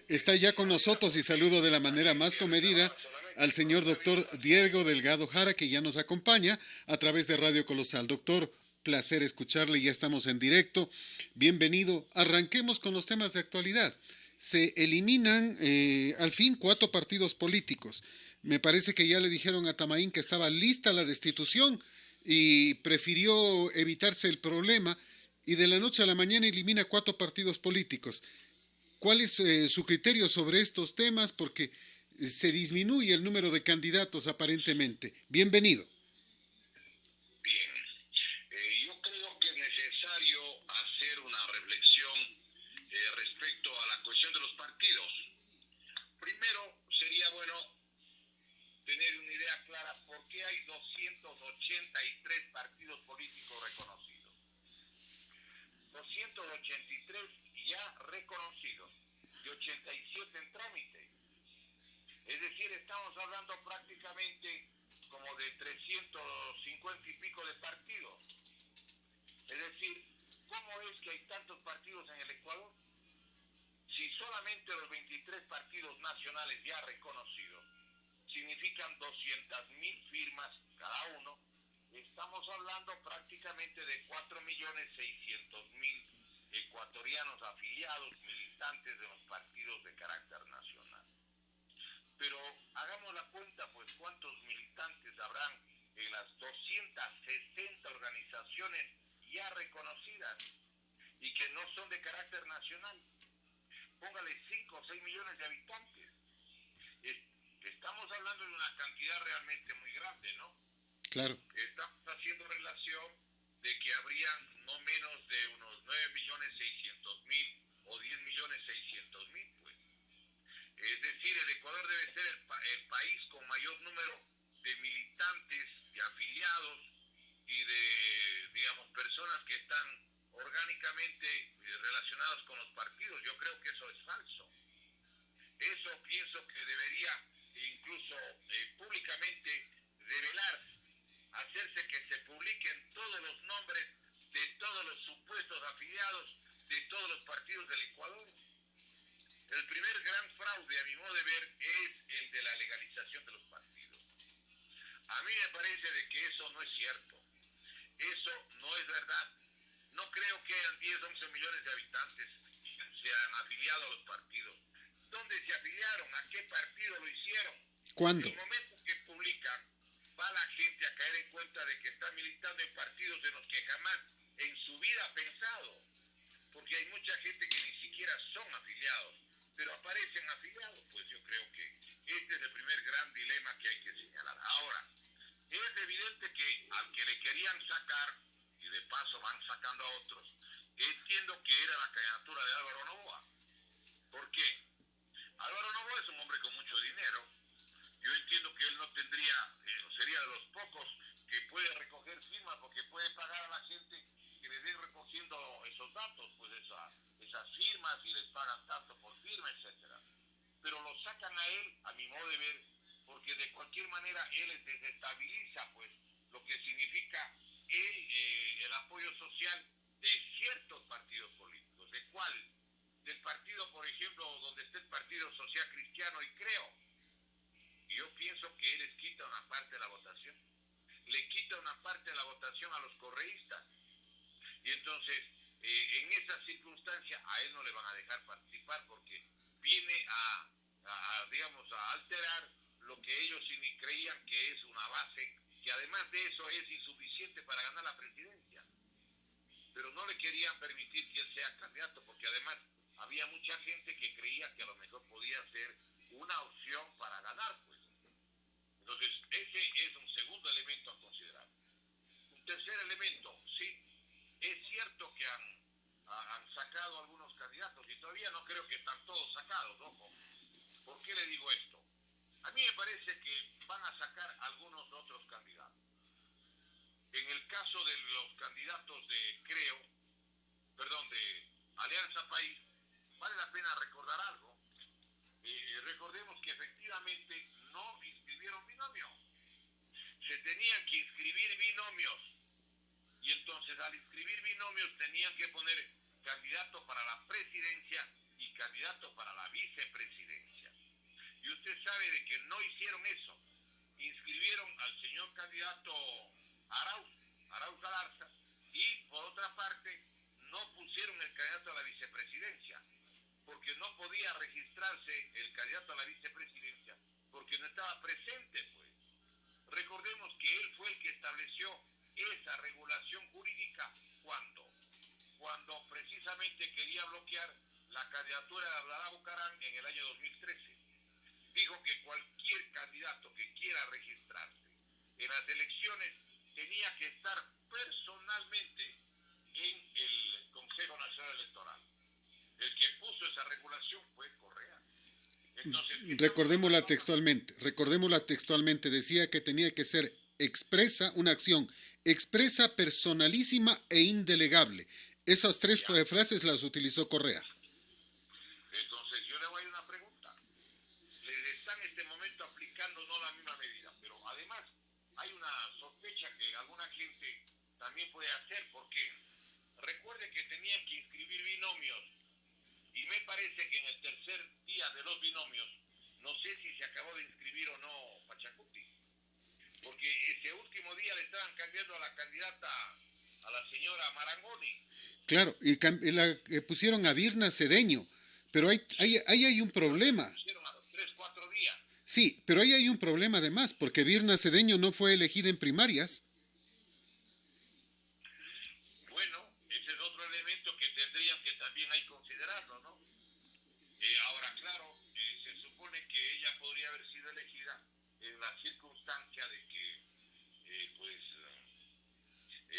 Está ya con nosotros y saludo de la manera más comedida al señor doctor Diego Delgado Jara, que ya nos acompaña a través de Radio Colosal. Doctor, placer escucharle, ya estamos en directo. Bienvenido. Arranquemos con los temas de actualidad. Se eliminan al fin 4 partidos políticos. Me parece que ya le dijeron a Tamaín que estaba lista la destitución y prefirió evitarse el problema y de la noche a la mañana elimina 4 partidos políticos. ¿Cuál es su criterio sobre estos temas? Porque se disminuye el número de candidatos aparentemente. Bienvenido. Bien, yo creo que es necesario hacer una reflexión respecto a la cuestión de los partidos. Primero, sería bueno tener una idea clara por qué hay 283 partidos políticos reconocidos. 283 ya reconocidos y 87 en trámite. Es decir, estamos hablando prácticamente como de 350 y pico de partidos. Es decir, ¿cómo es que hay tantos partidos en el Ecuador? Si solamente los 23 partidos nacionales ya reconocidos significan 200.000 firmas cada uno, estamos hablando prácticamente de 4.600.000 ecuatorianos afiliados, militantes de los partidos de carácter nacional. Pero hagamos la cuenta, pues, ¿cuántos militantes habrán en las 260 organizaciones ya reconocidas y que no son de carácter nacional? Póngale 5 o 6 millones de habitantes. Estamos hablando de una cantidad realmente muy grande, ¿no? Claro. Estamos haciendo relación de que habrían no menos de unos 9.600.000 o 10.600.000, pues. Es decir, el Ecuador debe ser el país con mayor número de militantes, de afiliados y de, digamos, personas que están orgánicamente relacionadas con los partidos. Yo creo que eso es falso. Eso pienso que debería incluso públicamente revelarse, hacerse que se publiquen todos los nombres de todos los supuestos afiliados de todos los partidos del Ecuador. El primer gran fraude, a mi modo de ver, es el de la legalización de los partidos. A mí me parece de que eso no es cierto. Eso no es verdad. No creo que hayan 10, 11 millones de habitantes que se han afiliado a los partidos. ¿Dónde se afiliaron? ¿A qué partido lo hicieron? ¿Cuándo? En el momento que publican, va la gente a caer en cuenta de que están militando en partidos en los que jamás en su vida ha pensado. Porque hay mucha gente que ni siquiera son afiliados, pero aparecen afiliados. Pues yo creo que este es el primer gran dilema que hay que señalar. Ahora, es evidente que al que le querían sacar, y de paso van sacando a otros, entiendo que era la candidatura de Álvaro Noboa. ¿Por qué? Álvaro Noboa es un hombre con mucho dinero. Yo entiendo que él no tendría, sería de los pocos que puede recoger firmas porque puede pagar a la gente que les den recogiendo esos datos, pues esas firmas y les pagan tanto por firma, etcétera. Pero lo sacan a él, a mi modo de ver, porque de cualquier manera él les desestabiliza, pues, lo que significa el apoyo social de ciertos partidos políticos. ¿De cuál? Del partido, por ejemplo, donde está el Partido Social Cristiano y Creo. Y yo pienso que él les quita una parte de la votación. Le quita una parte de la votación a los correístas. Y entonces, en esa circunstancia, a él no le van a dejar participar porque viene digamos, a alterar lo que ellos creían que es una base, que además de eso es insuficiente para ganar la presidencia. Pero no le querían permitir que él sea candidato, porque además había mucha gente que creía que a lo mejor podía ser una opción para ganar, pues. Entonces, ese es un segundo elemento a considerar. Un tercer elemento, sí, es cierto que han sacado algunos candidatos y todavía no creo que están todos sacados, ojo. ¿Por qué le digo esto? A mí me parece que van a sacar algunos otros candidatos. En el caso de los candidatos de de Alianza País, vale la pena recordar algo. Recordemos que efectivamente no inscribieron binomios. Se tenían que inscribir binomios. Y entonces al inscribir binomios tenían que poner candidato para la presidencia y candidato para la vicepresidencia. Y usted sabe de que no hicieron eso. Inscribieron al señor candidato Arauz Galarza, y por otra parte no pusieron el candidato a la vicepresidencia, porque no podía registrarse el candidato a la vicepresidencia, porque no estaba presente, pues. Recordemos que él fue el que estableció esa regulación jurídica cuando precisamente quería bloquear la candidatura de Abdalá Bucaram en el año 2013. Dijo que cualquier candidato que quiera registrarse en las elecciones tenía que estar personalmente en el Consejo Nacional Electoral. El que puso esa regulación fue Correa. Entonces, recordémosla textualmente, decía que tenía que ser expresa, una acción expresa, personalísima e indelegable. Esas tres frases las utilizó Correa. Entonces, yo le voy a una pregunta. Les están en este momento aplicando no la misma medida, pero además hay una sospecha que alguna gente también puede hacer, porque recuerde que tenían que inscribir binomios, y me parece que en el tercer día de los binomios, no sé si se acabó de inscribir o no Pachacuti, porque ese último día le estaban cambiando a la candidata, a la señora Marangoni. Claro, y pusieron a Virna Cedeño, pero ahí hay un problema. Pusieron a los 3-4 días. Sí, pero ahí hay un problema además, porque Virna Cedeño no fue elegida en primarias. Bueno, ese es otro elemento que tendrían que también hay considerarlo, ¿no? Ahora, claro, se supone que ella podría haber sido elegida en la circunstancia de que,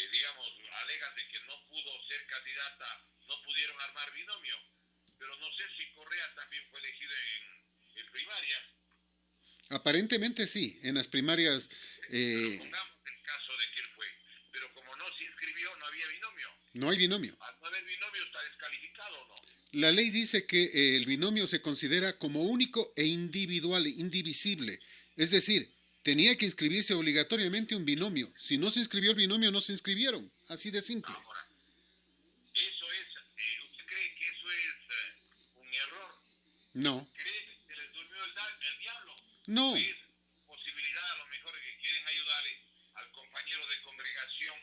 digamos, alegan de que no pudo ser candidata, no pudieron armar binomio, pero no sé si Correa también fue elegido en primarias. Aparentemente sí, en las primarias. Pongamos el caso de que él fue, pero como no se inscribió, no había binomio. No hay binomio. Al no haber binomio, ¿está descalificado o no? La ley dice que el binomio se considera como único e individual, indivisible. Es decir, tenía que inscribirse obligatoriamente un binomio. Si no se inscribió el binomio, no se inscribieron. Así de simple. Ahora, eso es, ¿usted cree que eso es un error? No. ¿Cree que se les durmió el diablo? No. ¿O es posibilidad a lo mejor de que quieren ayudarle al compañero de congregación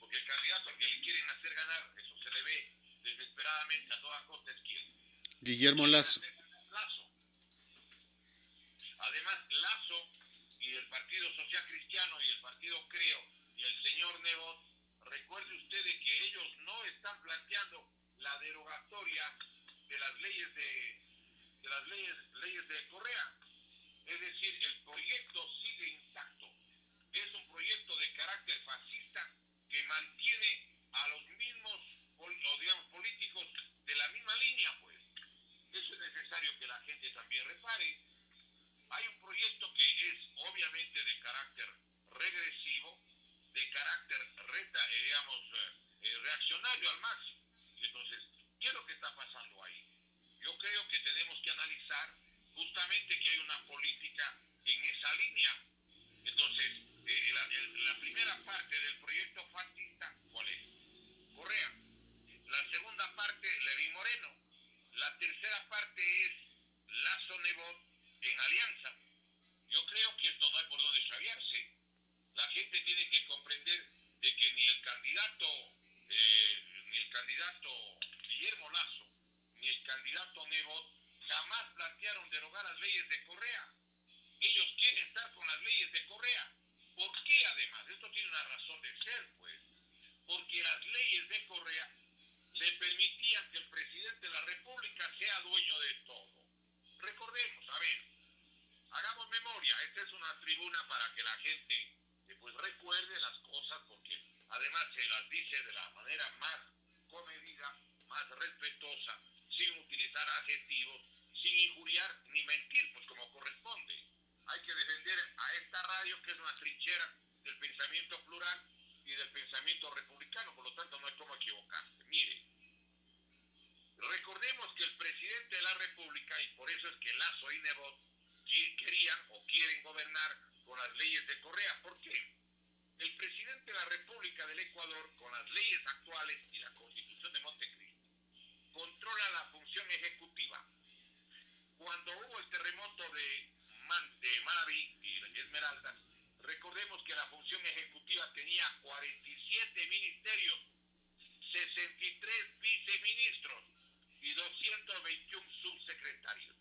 porque el candidato al que le quieren hacer ganar, eso se le ve desesperadamente a toda costa, es quién? Guillermo Lasso. Además, Lasso y el Partido Social Cristiano y el Partido Creo y el señor Nebot, recuerde usted de que ellos no están planteando la derogatoria de las leyes de Correa. Es decir, el proyecto sigue intacto. Es un proyecto de carácter fascista que mantiene a los mismos, digamos, políticos de la misma línea, pues. Eso es necesario que la gente también repare. Hay un proyecto que es obviamente de carácter regresivo, de carácter, reaccionario al máximo. Entonces, ¿qué es lo que está pasando ahí? Yo creo que tenemos que analizar justamente que hay una política en esa línea. Entonces, la primera parte del proyecto fascista, ¿cuál es? Correa. La segunda parte, Lenín Moreno. La tercera parte es Lasso Nebot en alianza. Yo creo que esto no hay por dónde chavearse. La gente tiene que comprender de que ni el candidato Guillermo Lasso ni el candidato Nebot jamás plantearon derogar las leyes de Correa. Ellos quieren estar con las leyes de Correa. ¿Por qué además? Esto tiene una razón de ser, pues. Porque las leyes de Correa le permitían que el presidente de la República sea dueño de todo. Recordemos, a ver, hagamos memoria. Esta es una tribuna para que la gente pues recuerde las cosas, porque además se las dice de la manera más comedida, más respetuosa, sin utilizar adjetivos, sin injuriar ni mentir, pues como corresponde. Hay que defender a esta radio, que es una trinchera del pensamiento plural y del pensamiento republicano, por lo tanto no hay cómo equivocarse. Mire, recordemos que el presidente de la República, y por eso es que Lasso y Nebot querían o quieren gobernar con las leyes de Correa. ¿Por qué? El presidente de la República del Ecuador, con las leyes actuales y la Constitución de Montecristo, controla la función ejecutiva. Cuando hubo el terremoto de Manabí y Esmeraldas, recordemos que la función ejecutiva tenía 47 ministerios, 63 viceministros y 221 subsecretarios.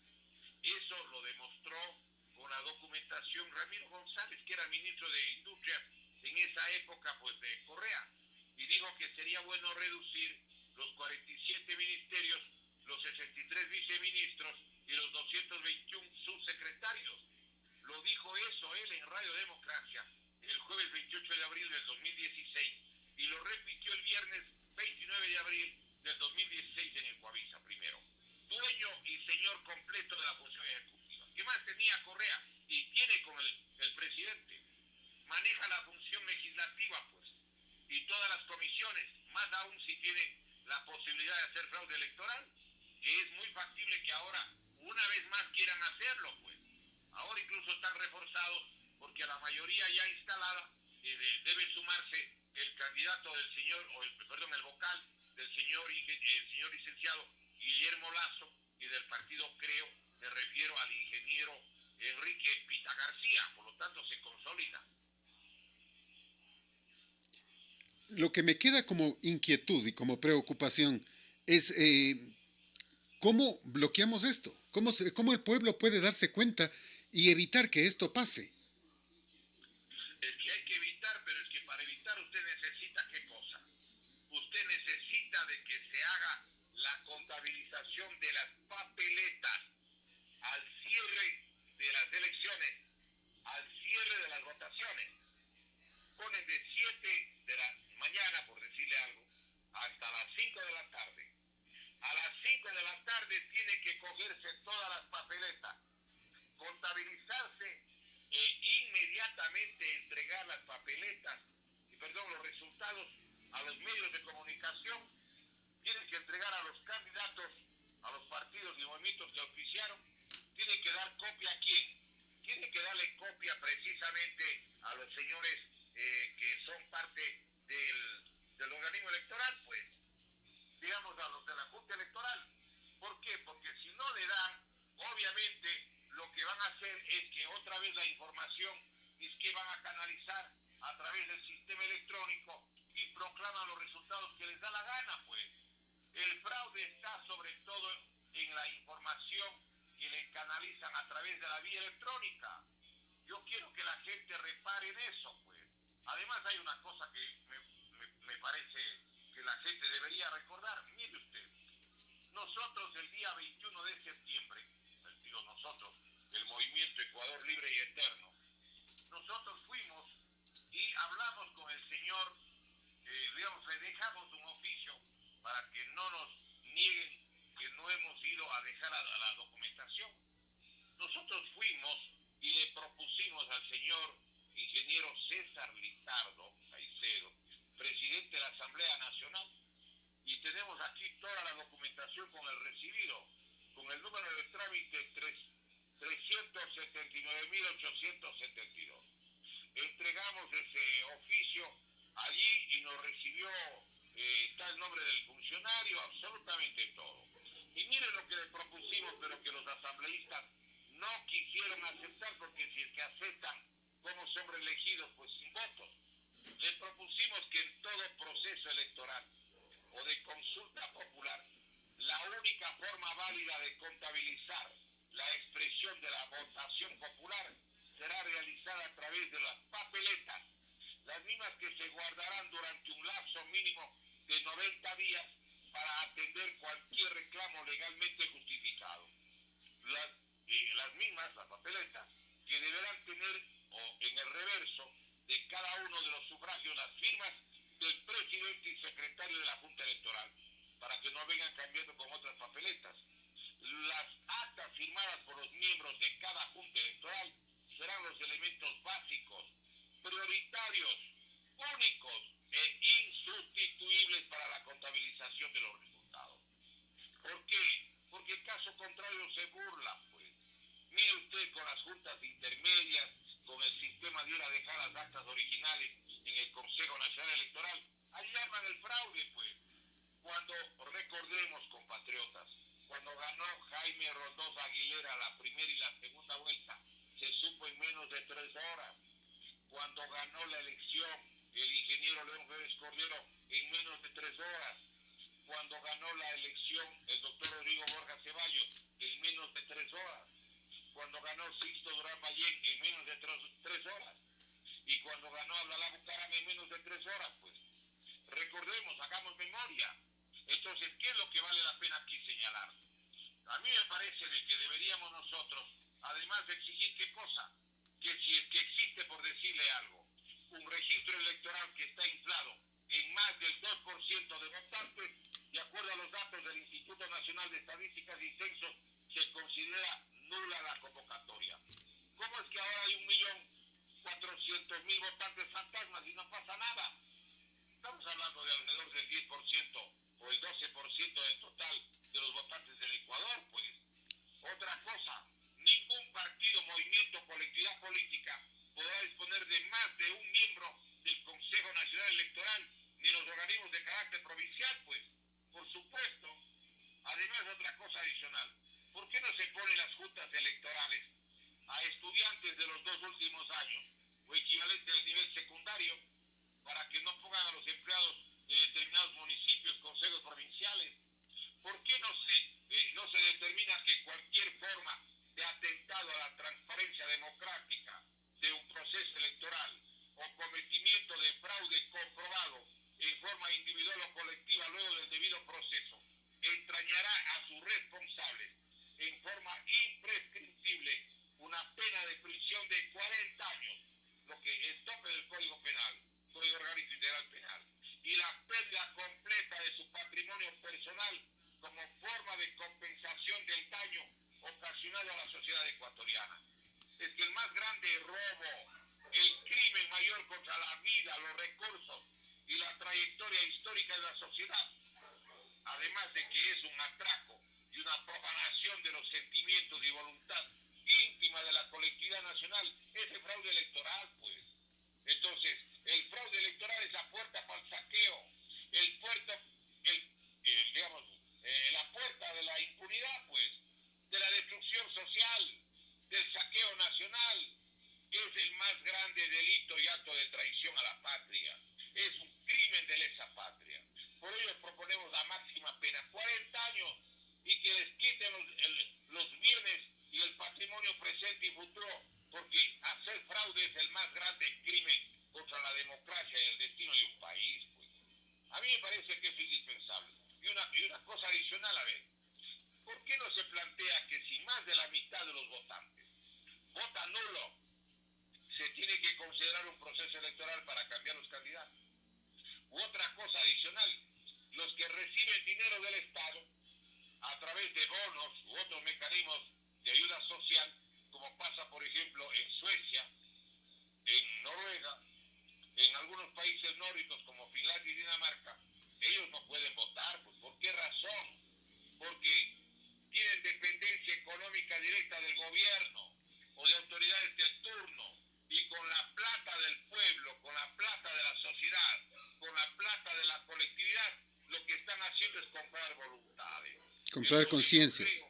Eso lo demostró con la documentación Ramiro González, que era ministro de Industria en esa época pues de Correa, y dijo que sería bueno reducir los 47 ministerios, los 63 viceministros y los 221 subsecretarios. Lo dijo eso él en Radio Democracia el jueves 28 de abril del 2016 y lo repitió el viernes 29 de abril del 2016 en el Coavisa primero. Dueño y señor completo de la función ejecutiva. ¿Qué más tenía Correa? Y tiene con el presidente. Maneja la función legislativa, pues, y todas las comisiones, más aún si tiene la posibilidad de hacer fraude electoral, que es muy factible que ahora una vez más quieran hacerlo, pues. Ahora incluso están reforzados porque a la mayoría ya instalada debe sumarse el candidato del señor, el vocal del señor licenciado Guillermo Lazo, y del partido Creo, me refiero al ingeniero Enrique Pita García, por lo tanto se consolida. Lo que me queda como inquietud y como preocupación es cómo bloqueamos esto, cómo el pueblo puede darse cuenta y evitar que esto pase. Es que hay que evitar, pero es que para evitar usted necesita ¿qué cosa? Usted necesita de que se haga la contabilización de las papeletas al cierre de las elecciones, al cierre de las votaciones. Ponen de 7 de la mañana, por decirle algo, hasta las 5 de la tarde. A las 5 de la tarde tiene que cogerse todas las papeletas, contabilizarse e inmediatamente entregar las papeletas, los resultados a los medios de comunicación. Tienen que entregar a los candidatos, a los partidos y movimientos que auspiciaron. Tienen que dar copia a quién. Tienen que darle copia precisamente a los señores que son parte del organismo electoral, pues, digamos a los de la Junta Electoral. ¿Por qué? Porque si no le dan, obviamente lo que van a hacer es que otra vez la información es que van a canalizar a través del sistema electrónico y proclaman los resultados que les da la gana, pues. El fraude está sobre todo en la información que le canalizan a través de la vía electrónica. Yo quiero que la gente repare en eso, pues. Además hay una cosa que me parece que la gente debería recordar. Mire usted, nosotros el día 21 de septiembre, nosotros, el Movimiento Ecuador Libre y Eterno, nosotros fuimos y hablamos con el señor, le dejamos un oficio para que no nos nieguen que no hemos ido a dejar a la documentación. Nosotros fuimos y le propusimos al señor ingeniero César Lizardo Caicedo, presidente de la Asamblea Nacional, y tenemos aquí toda la documentación con el recibido, con el número de trámite 379.872. Entregamos ese oficio allí y nos recibió, está el nombre del funcionario, absolutamente todo. Y miren lo que le propusimos, pero que los asambleístas no quisieron aceptar, porque si es que aceptan, ¿cómo son elegidos? Pues sin votos. Le propusimos que en todo proceso electoral o de consulta popular, la única forma válida de contabilizar la expresión de la votación popular será realizada a través de las papeletas, las mismas que se guardarán durante un lapso mínimo de 90 días para atender cualquier reclamo legalmente justificado. Las mismas, las papeletas, que deberán tener en el reverso de cada uno de los sufragios las firmas del presidente y secretario de la Junta Electoral, para que no vengan cambiando con otras papeletas. Las actas firmadas por los miembros de cada Junta Electoral serán los elementos básicos, prioritarios, únicos e insustituibles para la contabilización de los resultados. ¿Por qué? Porque caso contrario se burla, pues. Mire usted con las juntas intermedias, con el sistema de ir a dejar las actas originales en el Consejo Nacional Electoral, ahí arman el fraude, pues. Cuando, recordemos, compatriotas, cuando ganó Jaime Roldós Aguilera la primera y la segunda vuelta, se supo en menos de 3 horas. Cuando ganó la elección el ingeniero León Férez Cordero, en menos de 3 horas. Cuando ganó la elección el doctor Rodrigo Borja Ceballos, en menos de 3 horas. Cuando ganó Sixto Durán Ballén, en menos de 3 horas. Y cuando ganó Abdalá Bucaram, en menos de 3 horas, pues. Recordemos, hagamos memoria. Entonces, ¿qué es lo que vale la pena aquí señalar? A mí me parece de que deberíamos nosotros, además de exigir qué cosa, que si es que existe, por decirle algo, un registro electoral que está inflado en más del 2% de votantes, de acuerdo a los datos del Instituto Nacional de Estadísticas y Censos, se considera nula la convocatoria. ¿Cómo es que ahora hay 1.400.000 votantes fantasmas y no pasa nada? Estamos hablando de alrededor del 10% o el 12% del total de los votantes del Ecuador, pues. Otra cosa, ningún partido, movimiento, colectividad política podrá disponer de más de un miembro del Consejo Nacional Electoral ni los organismos de carácter provincial, pues. Por supuesto, además otra cosa adicional, ¿por qué no se ponen las juntas electorales a estudiantes de los 2 últimos años o equivalente del nivel secundario para que no pongan a los empleados de determinados municipios, consejos provinciales? ¿Por qué no se determina que cualquier forma de atentado a la transparencia democrática de un proceso electoral o cometimiento de fraude comprobado en forma individual o colectiva luego del debido proceso entrañará a sus responsables en forma imprescriptible una pena de prisión de 40 años, lo que es tope del Código Penal, Código Orgánico Integral Penal, y la pérdida completa de su patrimonio personal como forma de compensación del daño ocasionado a la sociedad ecuatoriana? Es que el más grande robo, el crimen mayor contra la vida, los recursos y la trayectoria histórica de la sociedad, además de que es un atraco y una profanación de los sentimientos y voluntad íntima de la colectividad nacional, es el fraude electoral, pues. Entonces, el fraude electoral es la puerta para el saqueo, la puerta de la impunidad, pues, de la destrucción social, del saqueo nacional. Es el más grande delito y acto de traición a la patria. Es un crimen de lesa patria. Por ello proponemos la máxima pena, 40 años, y que les quiten los bienes y el patrimonio presente y futuro, porque hacer fraude es el más grande crimen contra la democracia y el destino de un país, pues. A mí me parece que es indispensable. Y una cosa adicional, a ver, ¿por qué no se plantea que si más de la mitad de los votantes vota nulo, se tiene que considerar un proceso electoral para cambiar los candidatos? U otra cosa adicional, los que reciben dinero del Estado a través de bonos u otros mecanismos de ayuda social, como pasa por ejemplo en Suecia, en Noruega, en algunos países nórdicos como Finlandia y Dinamarca, ellos no pueden votar. Pues, ¿por qué razón? Porque tienen dependencia económica directa del gobierno o de autoridades del turno, y con la plata del pueblo, con la plata de la sociedad, con la plata de la colectividad, lo que están haciendo es comprar voluntades. Comprar conciencias.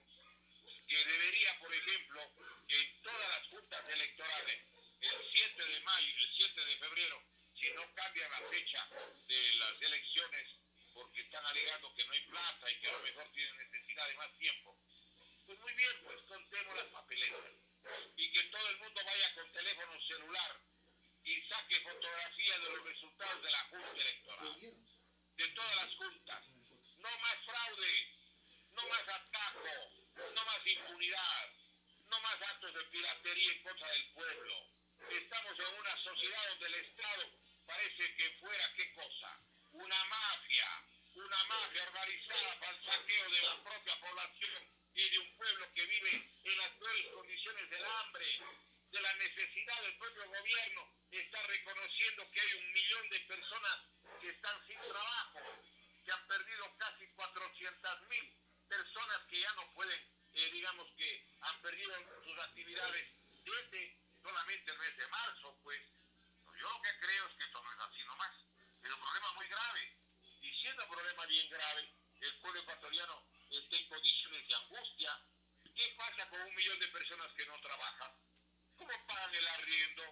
Que debería, por ejemplo, en todas las juntas electorales, el 7 de mayo, el 7 de febrero, si no cambian la fecha de las elecciones porque están alegando que no hay plata y que a lo mejor tienen necesidad de más tiempo, pues muy bien, pues contemos las papeletas y que todo el mundo vaya con teléfono celular y saque fotografías de los resultados de la junta electoral, de todas las juntas. No más fraude, no más atajo, no más impunidad, no más actos de piratería en contra del pueblo. Estamos en una sociedad donde el Estado parece que fuera, ¿qué cosa? Una mafia organizada para el saqueo de la propia población y de un pueblo que vive en las peores condiciones del hambre, de la necesidad del propio gobierno. Está reconociendo que hay 1 millón de personas que están sin trabajo, que han perdido casi 400.000 personas que ya no pueden, digamos que han perdido sus actividades desde solamente el mes de marzo, pues. Yo lo que creo es que esto no es así nomás. Es un problema muy grave. Y siendo un problema bien grave, el pueblo ecuatoriano está en condiciones de angustia. ¿Qué pasa con 1 millón de personas que no trabajan? ¿Cómo pagan el arriendo?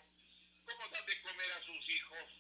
¿Cómo dan de comer a sus hijos?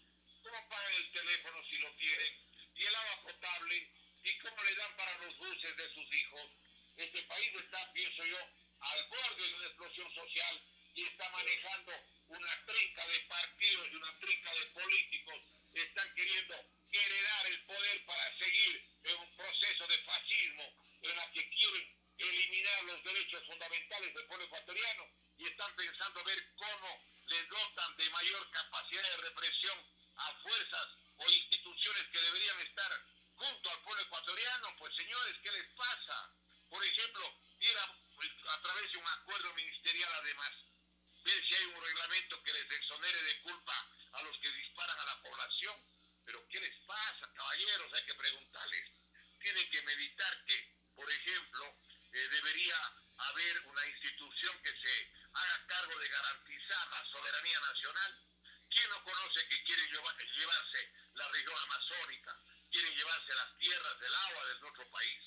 ¿Cómo pagan el teléfono si lo tienen? ¿Y el agua potable? ¿Y cómo le dan para los buses de sus hijos? Este país está, pienso yo, al borde de una explosión social y está manejando una trinca de partidos y una trinca de políticos. Están queriendo heredar el poder para seguir en un proceso de fascismo en la que quieren eliminar los derechos fundamentales del pueblo ecuatoriano y están pensando ver cómo les dotan de mayor capacidad de represión a fuerzas o instituciones que deberían estar junto al pueblo ecuatoriano. Pues señores, ¿qué les pasa? Por ejemplo, ir a través de un acuerdo ministerial además, ver si hay un reglamento que les exonere de culpa a los que disparan a la población. Pero ¿qué les pasa, caballeros? Hay que preguntarles. Tienen que meditar que, por ejemplo, debería haber una institución que se haga cargo de garantizar la soberanía nacional. ¿Quién no conoce que quieren llevarse la región amazónica? Quieren llevarse las tierras del agua de nuestro país,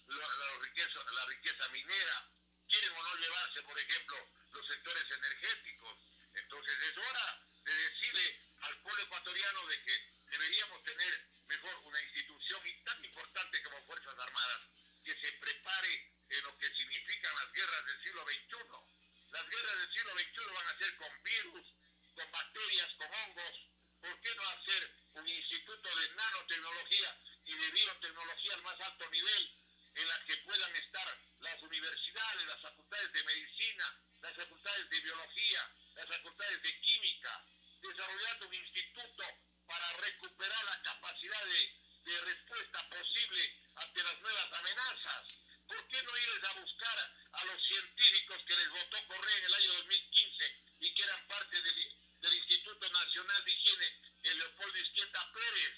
la riqueza minera. Quieren o no llevarse, por ejemplo, los sectores energéticos. Entonces es hora de decirle al pueblo ecuatoriano de que deberíamos tener mejor una institución tan importante como Fuerzas Armadas, que se prepare en lo que significan las guerras del siglo XXI. Las guerras del siglo XXI van a ser con virus, con bacterias, con hongos. ¿Por qué no hacer un instituto de nanotecnología y de biotecnología al más alto nivel, en las que puedan estar las universidades, las facultades de medicina, las facultades de biología, las facultades de química, desarrollando un instituto para recuperar la capacidad de respuesta posible ante las nuevas amenazas? ¿Por qué no irles a buscar a los científicos que les votó Correa en el año 2015 y que eran parte del Instituto Nacional de Higiene, el Leopoldo Izquieta Pérez?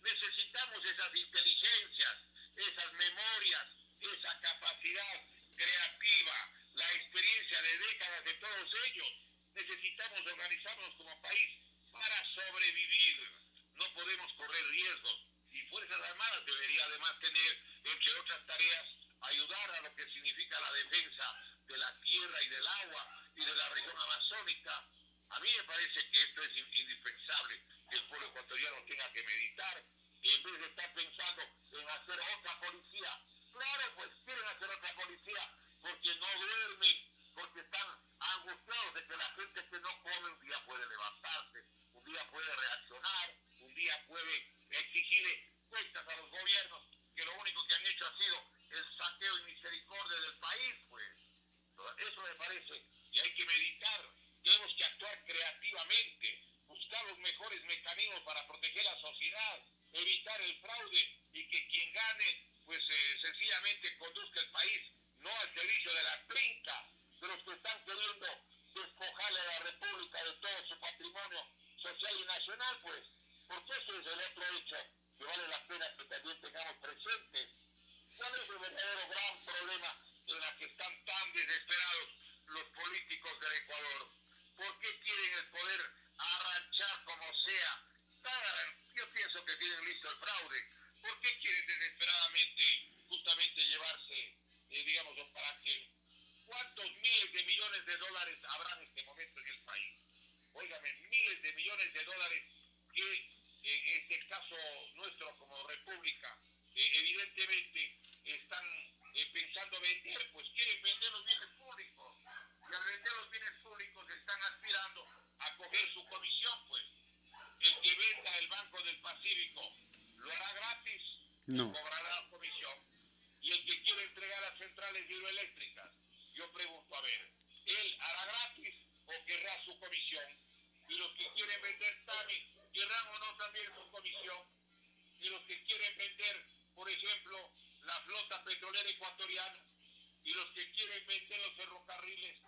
Necesitamos esas inteligencias, esas memorias, esa capacidad creativa, la experiencia de décadas de todos ellos. Necesitamos organizarnos como país para sobrevivir. No podemos correr riesgos. Y Fuerzas Armadas debería además tener, entre otras tareas, ayudar a lo que significa la defensa de la tierra y del agua y de la región amazónica. A mí me parece que esto es indispensable, que el pueblo ecuatoriano tenga que meditar, en vez de estar pensando en hacer otra policía. Claro, pues quieren hacer otra policía porque no duermen, porque están angustiados de que la gente que no come un día puede levantarse, un día puede reaccionar, un día puede exigirle cuentas a los gobiernos, que lo único que han hecho ha sido el saqueo y misericordia del país. Pues eso me parece que hay que meditar. Tenemos que actuar creativamente, buscar los mejores mecanismos para proteger la sociedad, evitar el fraude y que quien gane, pues sencillamente conduzca el país no al servicio de la trinca, de los que están queriendo despojarle a la República de todo su patrimonio social y nacional, pues, porque eso es el otro hecho que vale la pena que también tengamos presente. ¿Cuál es el verdadero gran problema en el que están tan desesperados los políticos del Ecuador? ¿Por qué quieren el poder arranchar como sea? Yo pienso que tienen listo el fraude. ¿Por qué quieren desesperadamente justamente llevarse, digamos, para que cuántos miles de millones de dólares habrá en este momento en el país? Óigame, miles de millones de dólares que en este caso nuestro como república evidentemente están pensando vender, pues quieren vender los bienes públicos, y al vender los bienes públicos están aspirando a coger su comisión. Pues el que venda el Banco del Pacífico lo hará gratis, No. cobrará comisión, y el que quiere entregar las centrales hidroeléctricas, yo pregunto, a ver, ¿él hará gratis o querrá su comisión? Y los que quieren vender TAMI, ¿querrán o no también su comisión? Y los que quieren vender, por ejemplo, la flota petrolera ecuatoriana, y los que quieren vender los ferrocarriles,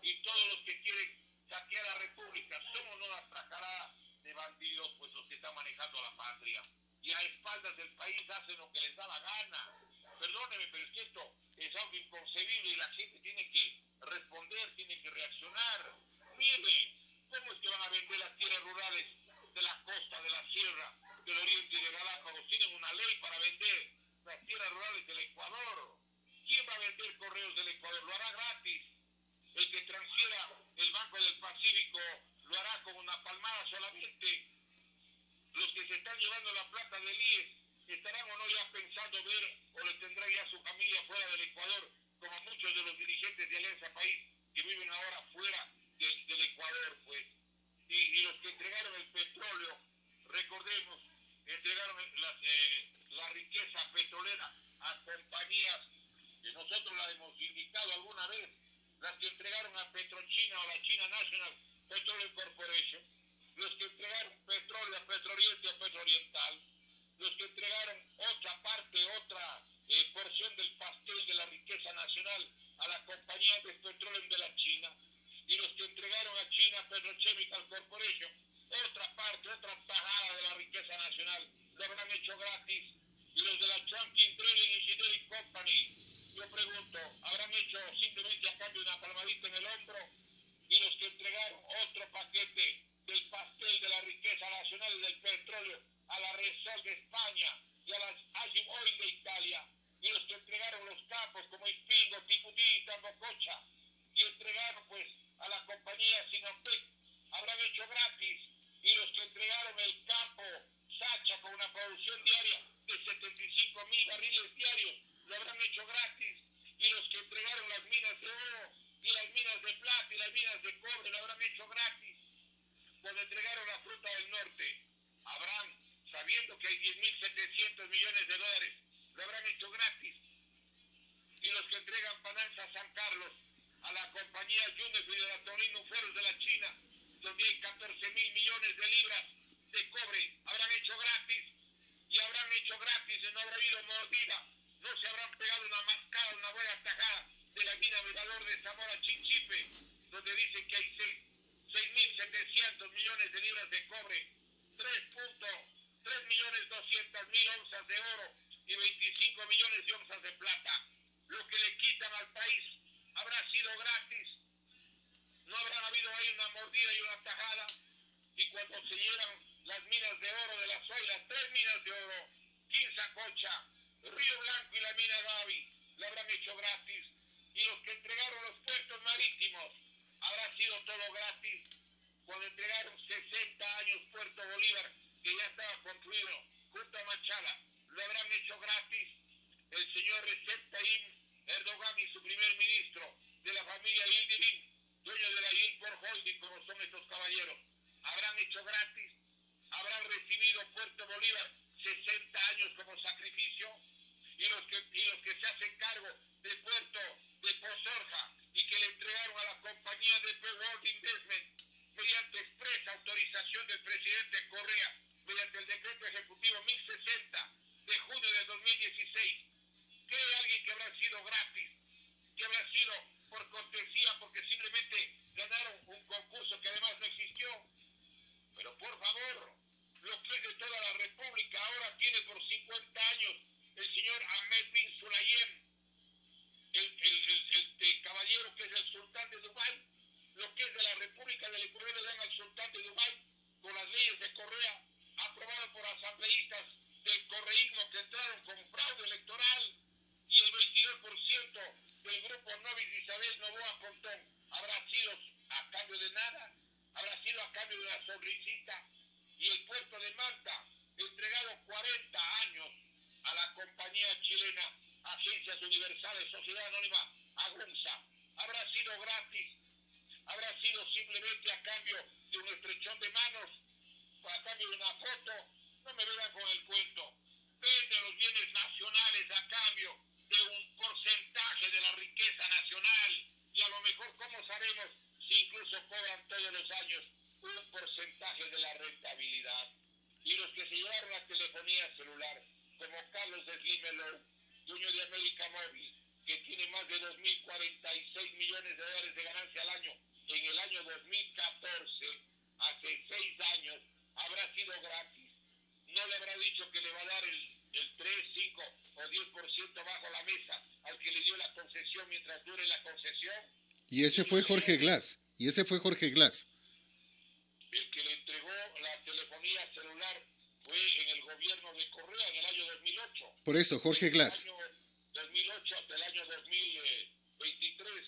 y todos los que quieren saquear la República, son o no las tracará de bandidos, pues los que están manejando la patria. Y a espaldas del país hacen lo que les da la gana. Perdóneme, pero es que esto es algo inconcebible y la gente tiene que responder, tiene que reaccionar. Mire, ¿cómo es que van a vender las tierras rurales de la costa, de la sierra, del Oriente y de Galápagos tienen una ley para vender las tierras rurales del Ecuador. ¿Quién va a vender Correos del Ecuador? Lo hará gratis. El que transfiera el Banco del Pacífico lo hará con una palmada solamente. Los que se están llevando la plata del IES estarán o no ya pensando ver o le tendrá ya su familia fuera del Ecuador, como muchos de los dirigentes de Alianza País que viven ahora fuera del Ecuador, pues. Y los que entregaron el petróleo, recordemos, entregaron la riqueza petrolera a compañías que nosotros la hemos indicado alguna vez, las que entregaron a Petrochina o a la China National Petroleum Corporation, los que entregaron petróleo a Petrooriente o Petrooriental, los que entregaron otra parte, otra porción del pastel de la riqueza nacional a la compañía de petróleo de la China, y los que entregaron a China Petrochemical Corporation otra parte, otra tajada de la riqueza nacional, lo habrán hecho gratis. Y los de la Chongqing Drilling Engineering Company, yo pregunto, ¿habrán hecho simplemente a cambio de una palmadita en el hombro? Y los que entregaron otro paquete del pastel de la riqueza nacional y del petróleo a la Repsol de España y a la Agim Oil de Italia, y los que entregaron los campos como Ispingo, Tiputí y Tambococha, y entregaron pues a la compañía Sinopec, habrán hecho gratis. Y los que entregaron el campo Sacha con una producción diaria de 75,000 barriles diarios, lo habrán hecho gratis. Y los que entregaron las minas de oro y las minas de plata y las minas de cobre, lo habrán hecho gratis. Cuando entregaron la fruta del norte, habrán, sabiendo que hay 10.700 millones de dólares, lo habrán hecho gratis. Y los que entregan Pananza San Carlos a la compañía Yunefri de la Torino Ferros de la China, donde hay 14,000 millones de libras de cobre, habrán hecho gratis. Y habrán hecho gratis y no habrá habido mordida. No se habrán pegado una mascada, una buena tajada de la mina Mirador de Zamora Chinchipe, donde dicen que hay 6.700 millones de libras de cobre, 3.200.000 onzas de oro y 25 millones de onzas de plata. Lo que le quitan al país habrá sido gratis. No habrán habido ahí una mordida y una tajada. Y cuando se llevan las minas de oro de la Zoila, 3 minas de oro, Quinzacocha, Río Blanco y la mina Gavi, lo habrán hecho gratis. Y los que entregaron los puertos marítimos, habrá sido todo gratis. Cuando entregaron 60 años Puerto Bolívar, que ya estaba construido, junto a Machala, lo habrán hecho gratis. El señor Recep Tayyip Erdogan y su primer ministro de la familia Yildirim, dueño de la Yilport Holding, como son estos caballeros, habrán hecho gratis. Habrán recibido Puerto Bolívar 60 años como sacrificio. Y los que se hacen cargo del puerto de Pozorja y que le entregaron a la compañía de World Investment mediante expresa autorización del presidente Correa, mediante el decreto ejecutivo 1060 de junio del 2016, que hay alguien que habrá sido gratis, que habrá sido por cortesía, porque simplemente ganaron un concurso que además no existió. Pero por favor, lo que es de toda la República ahora tiene por 50 años el señor Ahmed bin Sulayem, el caballero que es el sultán de Dubái. Lo que es de la República del Ecuador le dan al sultán de Dubái con las leyes de Correa, aprobado por asambleístas del correísmo que entraron con fraude electoral, y el 22% del grupo Novis de Isabel Novoa Pontón habrá sido a cambio de nada, habrá sido a cambio de una sonrisita. Y el puerto de Manta, entregado 40 años a la compañía chilena Agencias Universales Sociedad Anónima Agunza, habrá sido gratis, habrá sido simplemente a cambio de un estrechón de manos, a cambio de una foto. No me vengan con el cuento. Venden los bienes nacionales a cambio de un porcentaje de la riqueza nacional, y a lo mejor, ¿cómo sabemos si incluso cobran todos los años un porcentaje de la rentabilidad? Y los que se llevaron la telefonía celular, como Carlos Slimelou, dueño de América Móvil, que tiene más de 2.046 millones de dólares de ganancia al año, en el año 2014, hace 6 años, habrá sido gratis. No le habrá dicho que le va a dar el 3, 5 o 10% bajo la mesa al que le dio la concesión mientras dure la concesión. Y ese fue Jorge Glass. El El que le entregó la telefonía celular fue en el gobierno de Correa en el año 2008. Por eso, Jorge Glass. Desde el año 2008 hasta el año 2023.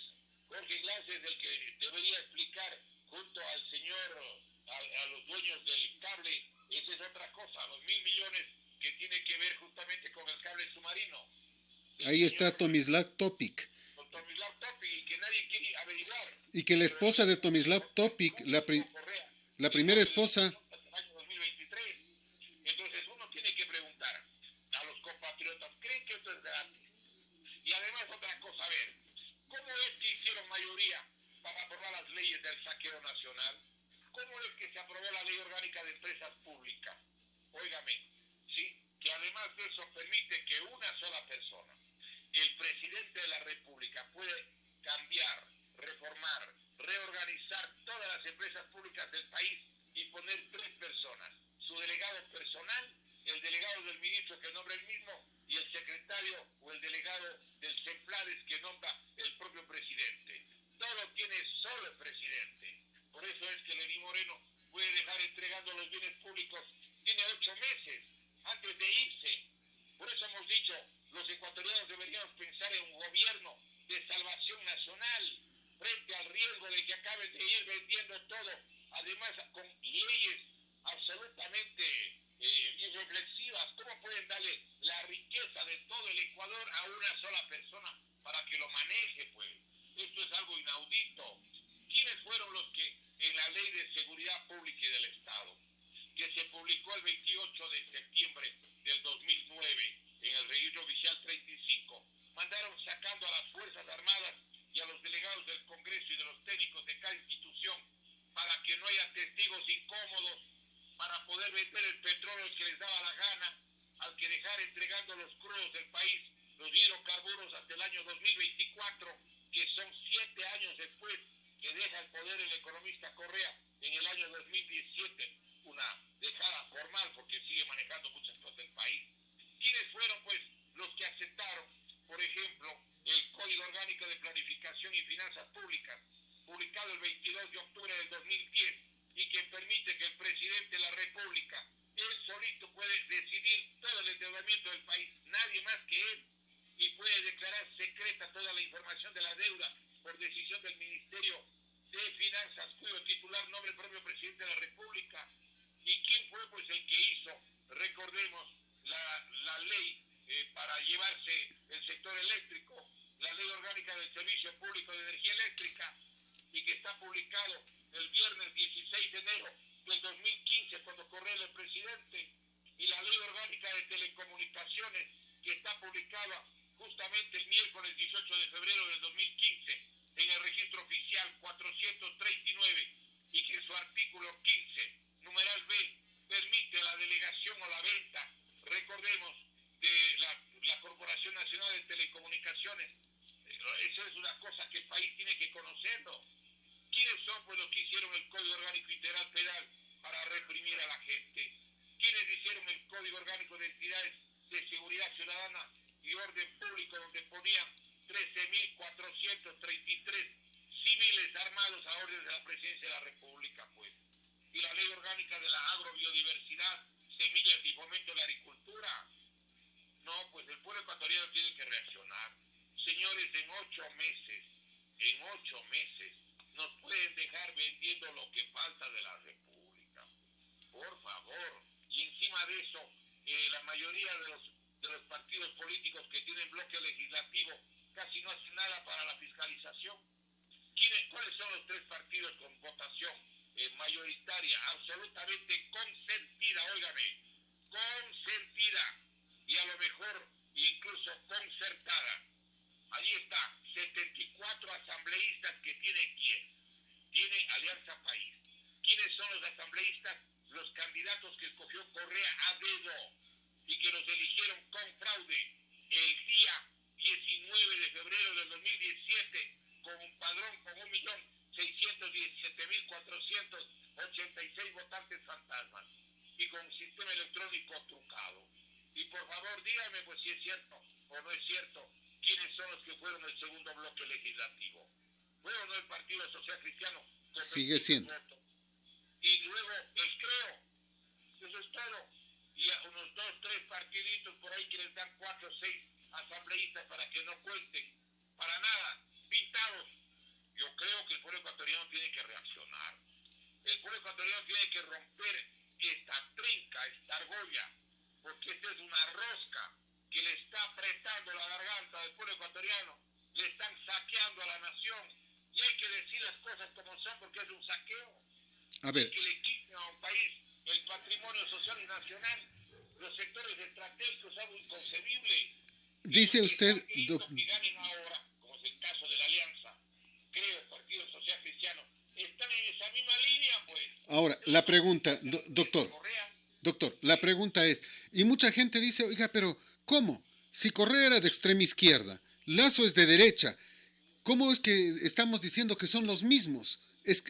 Jorge Glass es el que debería explicar junto al señor, a los dueños del cable. Esa es otra cosa, los 1.000 millones que tiene que ver justamente con el cable submarino. Ahí está Tomislav Topic. Con Tomislav Topic, y que nadie quiere averiguar. Y que la esposa de Tomislav Topic, la primera esposa... Entonces uno tiene que preguntar a los compatriotas, ¿creen que esto es gratis? Y además otra cosa, a ver, ¿cómo es que hicieron mayoría para aprobar las leyes del saqueo nacional? ¿Cómo es que se aprobó la ley orgánica de empresas públicas? Óigame, ¿sí? Que además de eso permite que una sola persona, el presidente de la República, puede cambiar, reformar, reorganizar todas las empresas públicas del país y poner 3 personas. Su delegado personal, el delegado del ministro que nombra el mismo y el secretario o el delegado del CEPLADES que nombra el propio presidente. Todo lo tiene solo el presidente. Por eso es que Lenín Moreno puede dejar entregando los bienes públicos. Tiene 8 meses antes de irse. Por eso hemos dicho, los ecuatorianos deberíamos pensar en un gobierno de salvación nacional frente al riesgo de que acaben de ir vendiendo todo, además con leyes absolutamente irreflexivas. ¿Cómo pueden darle la riqueza de todo el Ecuador a una sola persona para que lo maneje, pues? Esto es algo inaudito. ¿Quiénes fueron los que en la Ley de Seguridad Pública y del Estado, que se publicó el 28 de septiembre del 2009 en el registro oficial 35, mandaron sacando a las Fuerzas Armadas y a los delegados del Congreso y de los técnicos de cada institución para que no haya testigos incómodos, para poder vender el petróleo que les daba la gana, al que dejar entregando los crudos del país, los hidrocarburos hasta el año 2024, que son 7 años después que deja el poder el economista Correa en el año 2017, una dejada formal porque sigue manejando muchas cosas del país. ¿Quiénes fueron, pues, los que aceptaron, por ejemplo, el Código Orgánico de Planificación y Finanzas Públicas, publicado el 22 de octubre del 2010, y que permite que el presidente de la República, él solito puede decidir todo el endeudamiento del país, nadie más que él, y puede declarar secreta toda la información de la deuda por decisión del Ministerio de Finanzas, cuyo titular nombre el propio presidente de la República? ¿Y quién fue, pues, el que hizo, recordemos, la ley para llevarse el sector eléctrico, la Ley Orgánica del Servicio Público de Energía Eléctrica, y que está publicado el viernes 16 de enero del 2015, cuando Correa era el presidente, y la Ley Orgánica de Telecomunicaciones, que está publicada justamente el miércoles 18 de febrero del 2015 en el registro oficial 439, y que en su artículo 15, numeral B, permite la delegación o la venta, recordemos, de la Corporación Nacional de Telecomunicaciones. Eso es una cosa que el país tiene que conocerlo. ¿Quiénes son, pues, los que hicieron el Código Orgánico Integral Penal para reprimir a la gente? ¿Quiénes hicieron el Código Orgánico de Entidades de Seguridad Ciudadana y Orden Público, donde ponían 13.433 civiles armados a órdenes de la Presidencia de la República, pues? Y la Ley Orgánica de la Agrobiodiversidad, Semillas y Fomento de la Agricultura. No, pues el pueblo ecuatoriano tiene que reaccionar. Señores, en 8 meses, nos pueden dejar vendiendo lo que falta de la República. Por favor. Y encima de eso, la mayoría de los partidos políticos que tienen bloque legislativo casi no hacen nada para la fiscalización. ¿Cuáles son los 3 partidos con votación mayoritaria, absolutamente consentida, óigame, consentida, y a lo mejor incluso concertada? Allí está, 74 asambleístas que tiene ¿quién? Tiene Alianza País. ¿Quiénes son los asambleístas? Los candidatos que escogió Correa a dedo y que los eligieron con fraude el día 19 de febrero del 2017 con un padrón con 1.617.486 votantes fantasmas y con un sistema electrónico trucado. Y por favor dígame, pues, si es cierto o no es cierto, quiénes son los que fueron el segundo bloque legislativo. ¿Fue o no el Partido Social Cristiano? Sigue siendo. Votos. Y luego el CREO. Eso es todo. Y nombramientos por ahí que les dan 4 o 6 asambleístas para que no cuenten, para nada, pintados. Yo creo que el pueblo ecuatoriano tiene que reaccionar. El pueblo ecuatoriano tiene que romper esta trinca, esta argolla, porque esta es una rosca que le está apretando la garganta del pueblo ecuatoriano, le están saqueando a la nación, y hay que decir las cosas como son porque es un saqueo. A ver, Que le quiten a un país el patrimonio social y nacional, los sectores estratégicos, es algo inconcebible. dice usted, Que ganen ahora, como es el caso de la Alianza, creo, el Partido Social Cristiano, están en esa misma línea, pues. ahora, la pregunta, doctor, la pregunta es, y mucha gente dice, oiga, pero ¿cómo? Si Correa era de extrema izquierda, Lazo es de derecha, ¿cómo es que estamos diciendo que son los mismos?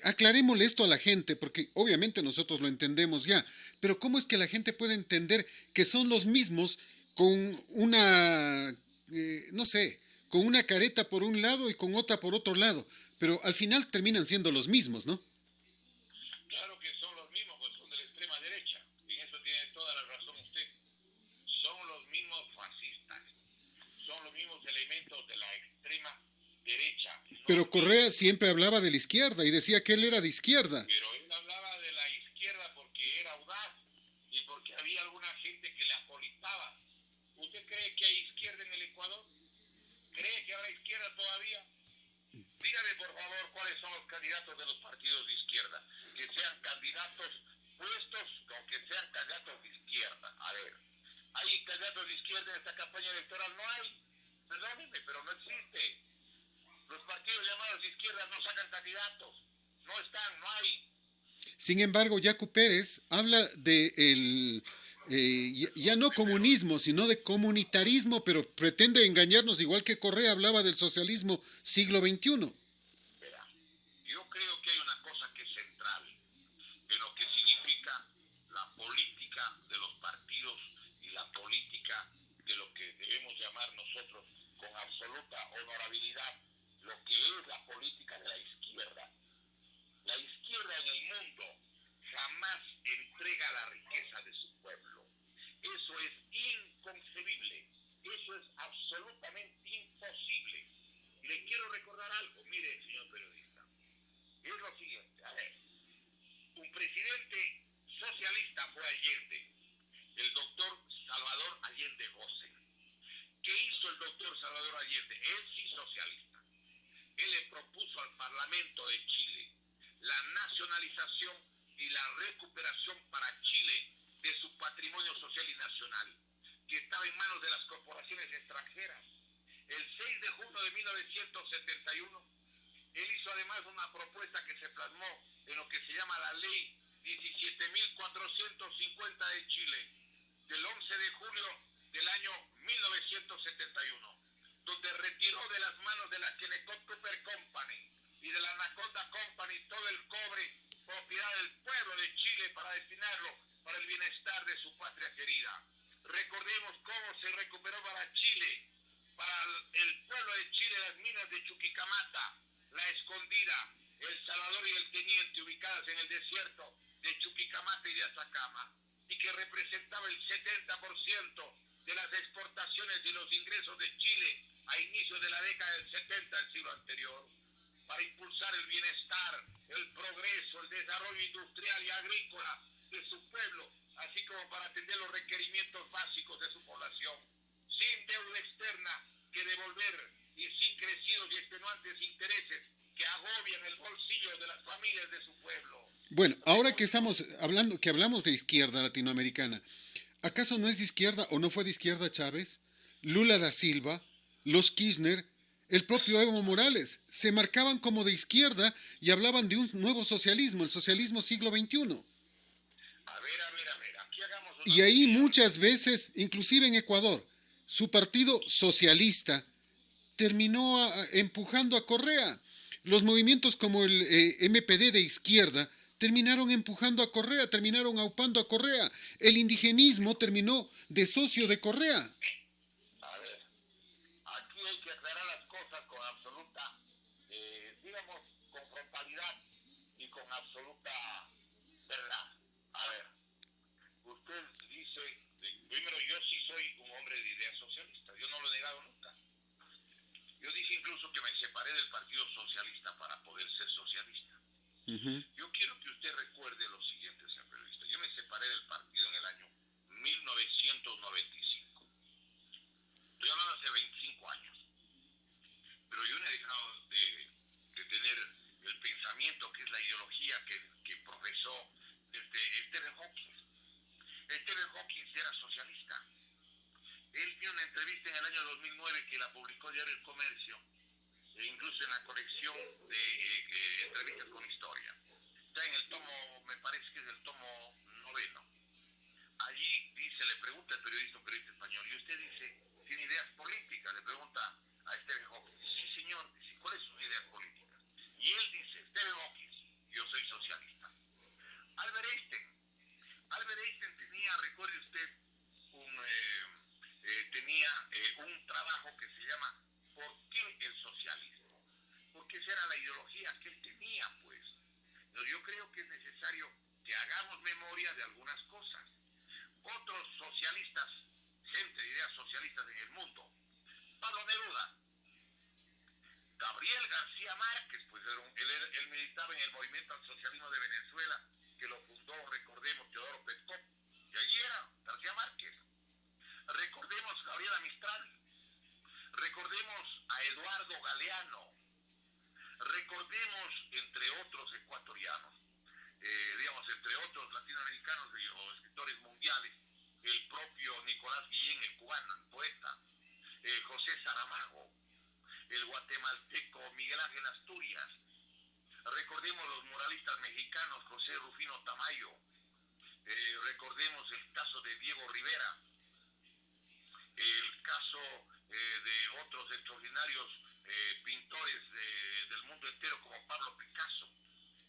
Aclarémosle esto a la gente, porque obviamente nosotros lo entendemos ya, pero ¿cómo es que la gente puede entender que son los mismos con una, no sé, con una careta por un lado y con otra por otro lado? Pero al final terminan siendo los mismos, ¿no? Claro que son los mismos, pues son de la extrema derecha. En eso tiene toda la razón usted. Son los mismos fascistas. Son los mismos elementos de la extrema derecha. No, Pero Correa siempre hablaba de la izquierda y decía que él era de izquierda. pero él hablaba de la izquierda porque era audaz y porque había alguna gente que le apolitaba. ¿Usted cree que hay izquierda en el Ecuador? ¿Cree que habrá izquierda todavía? Dígame, por favor, cuáles son los candidatos de los partidos de izquierda. Que sean candidatos puestos, aunque sean candidatos de izquierda. A ver, ¿hay candidatos de izquierda en esta campaña electoral? No hay. Perdónenme, pero no existe. Los partidos llamados de izquierda no sacan candidatos. No están, no hay. Sin embargo, Yacu Pérez habla de ya no comunismo, sino de comunitarismo, pero pretende engañarnos igual que Correa hablaba del socialismo siglo XXI. Verá, yo creo que hay una cosa que es central en lo que significa la política de los partidos y la política de lo que debemos llamar nosotros con absoluta honorabilidad, lo que es la política de la izquierda. La izquierda en el mundo jamás entrega la riqueza de su pueblo. Eso es inconcebible. Eso es absolutamente imposible. Le quiero recordar algo, mire, señor periodista. Es lo siguiente, a ver. Un presidente socialista fue Allende, el doctor Salvador Allende Gosen. ¿Qué hizo el doctor Salvador Allende? Él sí socialista. Él le propuso al Parlamento de Chile la nacionalización y la recuperación para Chile de su patrimonio social y nacional, que estaba en manos de las corporaciones extranjeras. El 6 de junio de 1971, él hizo además una propuesta que se plasmó en lo que se llama la Ley 17.450 de Chile, del 11 de julio del año 1971, donde retiró de las manos de la Kennecott Copper Company y de la Anaconda Company todo el cobre propiedad del pueblo de Chile para destinarlo para el bienestar de su patria querida. Recordemos cómo se recuperó para Chile, para el pueblo de Chile, las minas de Chuquicamata, La Escondida, El Salvador y El Teniente, ubicadas en el desierto de Chuquicamata y de Atacama, y que representaba el 70% de las exportaciones y los ingresos de Chile a inicio de la década del 70 del siglo anterior, para impulsar el bienestar, el progreso, el desarrollo industrial y agrícola de su pueblo, así como para atender los requerimientos básicos de su población, sin deuda externa que devolver y sin crecidos y extenuantes intereses que agobian el bolsillo de las familias de su pueblo. Bueno, ahora que estamos hablando, que hablamos de izquierda latinoamericana, ¿acaso no es de izquierda o no fue de izquierda Chávez, Lula da Silva, los Kirchner, el propio Evo Morales? Se marcaban como de izquierda y hablaban de un nuevo socialismo, el socialismo siglo XXI. A ver, aquí hagamos una... Y ahí muchas veces, inclusive en Ecuador, su partido socialista terminó empujando a Correa. Los movimientos como el MPD de izquierda terminaron empujando a Correa, terminaron aupando a Correa. El indigenismo terminó de socio de Correa. A ver, aquí hay que aclarar las cosas con absoluta, digamos, con frontalidad y con absoluta verdad. A ver, usted dice, primero yo sí soy un en el año 2009 que la publicó Diario El Comercio, incluso en la colección de entrevistas con historia. Está en el tomo, me parece que es el tomo 9. Allí dice, le pregunta el periodista, un periodista español, y usted dice, ¿tiene ideas políticas? Le pregunta a Stephen Hawking. Sí, señor. Dice, ¿cuáles son sus ideas políticas? Y él dice, Stephen Hawking, yo soy socialista. Albert Einstein tenía, recuerde usted, tenía un trabajo que se llama ¿Por qué el socialismo? Porque esa era la ideología que él tenía, pues. Pero yo creo que es necesario que hagamos memoria de algunas cosas. Otros socialistas, gente de ideas socialistas en el mundo, Pablo Neruda, Gabriel García Márquez, pues él militaba en el movimiento al socialismo de Venezuela, que lo fundó, recordemos, Teodoro Petkov, y allí era García Márquez. Recordemos Gabriela Mistral, recordemos a Eduardo Galeano, recordemos, entre otros ecuatorianos, digamos, entre otros latinoamericanos o escritores mundiales, el propio Nicolás Guillén, el cubano, el poeta, José Saramago, el guatemalteco Miguel Ángel Asturias, recordemos los muralistas mexicanos, José Rufino Tamayo, recordemos el caso de Diego Rivera, el caso de otros extraordinarios pintores del mundo entero como Pablo Picasso,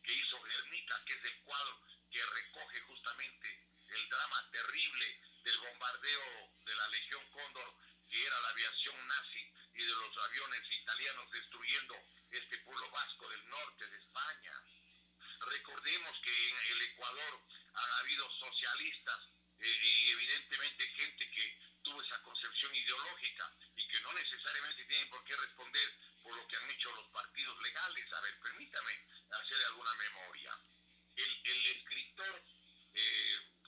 que hizo Guernica, que es el cuadro que recoge justamente el drama terrible del bombardeo de la Legión Cóndor, que era la aviación nazi, y de los aviones italianos destruyendo este pueblo vasco del norte de España. Recordemos que en el Ecuador han habido socialistas y evidentemente gente que tuvo esa concepción ideológica y que no necesariamente tienen por qué responder por lo que han hecho los partidos legales. A ver, permítame hacer alguna memoria. El escritor,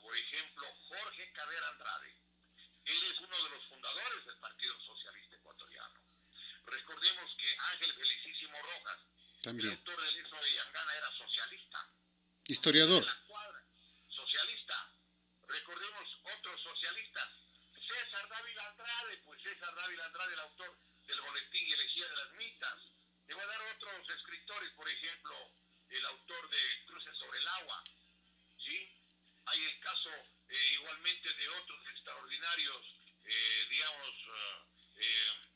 por ejemplo, Jorge Cabrera Andrade, él es uno de los fundadores del Partido Socialista Ecuatoriano. Recordemos que Ángel Felicísimo Rojas, también, el autor del Eso de Yangana, era socialista. historiador. La cuadra, socialista. Recordemos otros socialistas. César Dávila Andrade, pues César Dávila Andrade, el autor del Boletín y Elegía de las Mitas. Le voy a dar otros escritores, por ejemplo, el autor de Cruces sobre el Agua, ¿sí? Hay el caso igualmente de otros extraordinarios,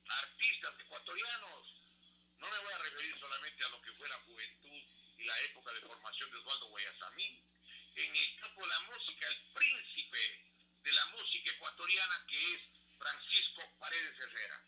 artistas ecuatorianos. No me voy a referir solamente a lo que fue la juventud y la época de formación de Osvaldo Guayasamín. En el campo de la música, el príncipe de la música ecuatoriana, que es Francisco Paredes Herrera.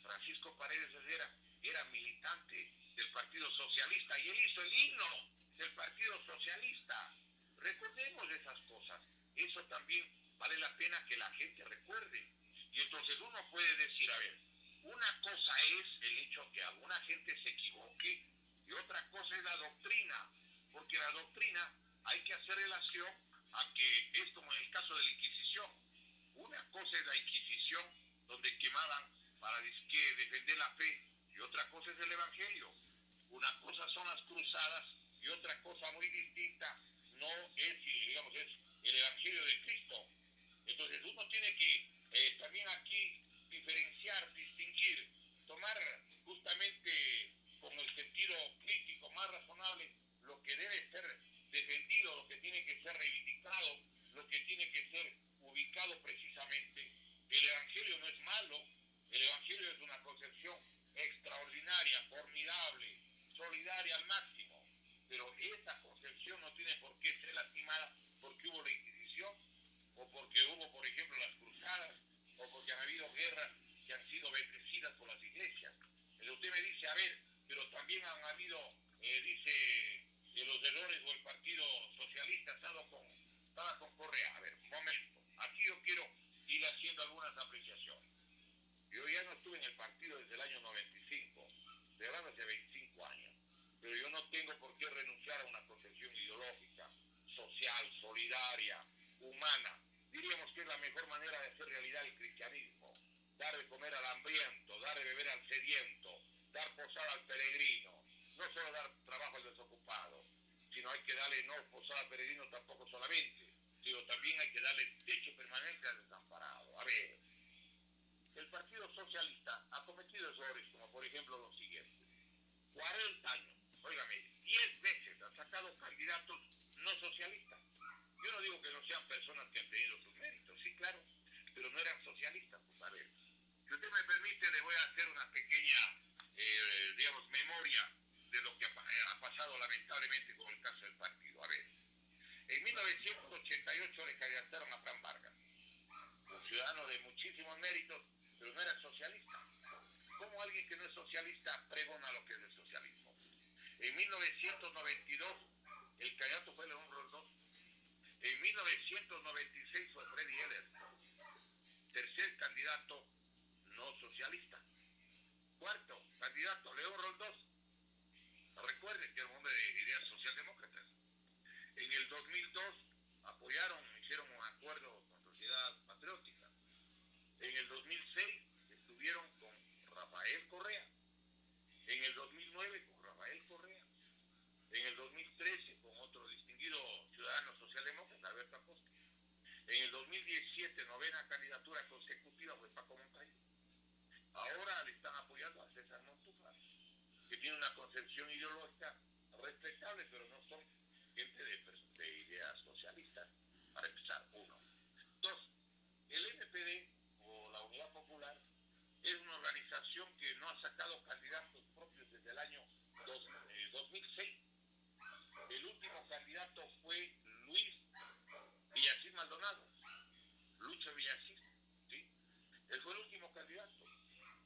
Francisco Paredes Herrera era militante del Partido Socialista y él hizo el himno del Partido Socialista. Recordemos esas cosas. Eso también vale la pena que la gente recuerde. Y entonces uno puede decir, a ver, una cosa es el hecho que alguna gente se equivoque y otra cosa es la doctrina. Porque la doctrina hay que hacer relación a que es como en el caso de la Inquisición. Una cosa es la Inquisición, donde quemaban para defender la fe, y otra cosa es el Evangelio. Una cosa son las cruzadas y otra cosa muy distinta no es, digamos, es el Evangelio de Cristo. Entonces uno tiene que también aquí diferenciar, distinguir, tomar justamente con el sentido crítico más razonable lo que debe ser defendido, lo que tiene que ser reivindicado, lo que tiene que ser ubicado precisamente. El Evangelio no es malo, el Evangelio es una concepción extraordinaria, formidable, solidaria al máximo, pero esa concepción no tiene por qué ser lastimada porque hubo la Inquisición, o porque hubo, por ejemplo, las cruzadas, o porque han habido guerras que han sido bendecidas por las iglesias. Pero usted me dice, a ver, pero también han habido, dice, los errores o el Partido Socialista estaba con Correa. A ver, un momento, aquí yo quiero ir haciendo algunas apreciaciones. Yo ya no estuve en el partido desde el año 95, de verdad hace 25 años, pero yo no tengo por qué renunciar a una concepción ideológica, social, solidaria, humana. Diríamos que es la mejor manera de hacer realidad el cristianismo. Dar de comer al hambriento, dar de beber al sediento, dar posada al peregrino. No solo dar trabajo al desocupado, sino hay que darle no posada al peregrino tampoco solamente, sino también hay que darle techo permanente al desamparado. A ver, El Partido Socialista ha cometido errores, como por ejemplo los siguientes. 40 años, óigame, 10 veces ha sacado candidatos no socialistas. Yo no digo que no sean personas que han tenido sus méritos, sí, claro, pero no eran socialistas, pues a ver. Si usted me permite, le voy a hacer una pequeña, digamos, memoria de lo que ha pasado lamentablemente con el caso del partido. A ver, en 1988 le candidataron a Fran Vargas, un ciudadano de muchísimos méritos, pero no era socialista. ¿Cómo alguien que no es socialista pregona lo que es el socialismo? En 1992 el candidato fue León Roldós. En 1996 fue Freddy Heller, tercer candidato no socialista. Cuarto candidato, León Roldós. Recuerden que era un hombre de ideas socialdemócratas. En el 2002 apoyaron, hicieron un acuerdo con Sociedad Patriótica. En el 2006 estuvieron con Rafael Correa. En el 2009 con Rafael Correa. En el 2013 con otro distinguido ciudadano socialdemócrata, Alberto Acosta. En el 2017, novena candidatura consecutiva, fue Paco Moncayo. Ahora le están apoyando a César Montúfar, que tiene una concepción ideológica respetable, pero no son gente de ideas socialistas, para empezar, uno. Dos, el NPD, o la Unidad Popular, es una organización que no ha sacado candidatos propios desde el año 2006. El último candidato fue Luis Villacís Maldonado, Lucho Villacís, ¿sí? Él fue el último candidato.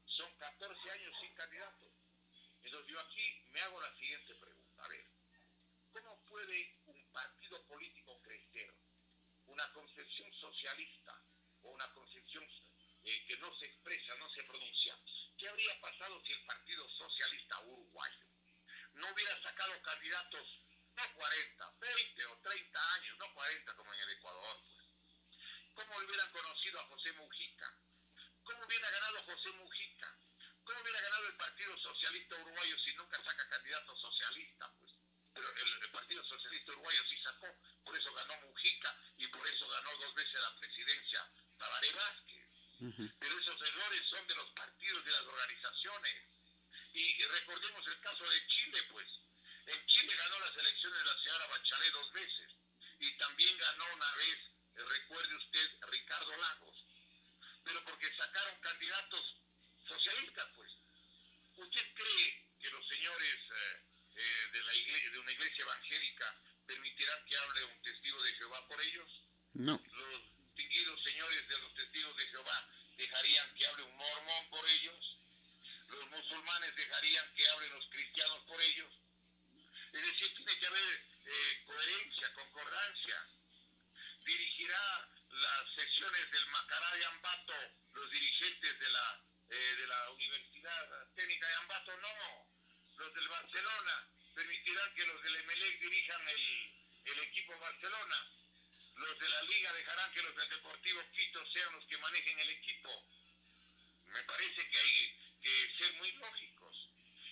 Son 14 años sin candidato. Entonces yo aquí me hago la siguiente pregunta. A ver, ¿cómo puede un partido político crecer? Una concepción socialista o una concepción que no se expresa, no se pronuncia. ¿Qué habría pasado si el Partido Socialista Uruguayo no hubiera sacado candidatos, no 40, 20 o 30 años, no 40 como en el Ecuador, pues? ¿Cómo hubieran conocido a José Mujica? ¿Cómo hubiera ganado José Mujica? ¿Cómo hubiera ganado el Partido Socialista Uruguayo si nunca saca candidatos socialistas, pues? Pero el Partido Socialista Uruguayo sí sacó, por eso ganó Mujica y por eso ganó 2 veces la presidencia Tabaré Vázquez. Pero esos errores son de los partidos, de las organizaciones. Y recordemos el caso de Chile, pues. En Chile ganó las elecciones la señora Bachelet 2 veces. Y también ganó una vez, recuerde usted, Ricardo Lagos. Pero porque sacaron candidatos socialistas, pues. ¿Usted cree que los señores de una iglesia evangélica permitirán que hable un testigo de Jehová por ellos? No. Los distinguidos señores de los testigos de Jehová dejarían que hable un mormón por ellos. Los musulmanes dejarían que hablen los cristianos por ellos. Es decir, tiene que haber coherencia, concordancia. Dirigirá las sesiones del Macará de Ambato los dirigentes de la Universidad Técnica de Ambato, no. Los del Barcelona permitirán que los del Emelec dirijan el equipo Barcelona. Los de la Liga dejarán que los del Deportivo Quito sean los que manejen el equipo. Me parece que hay que ser muy lógicos.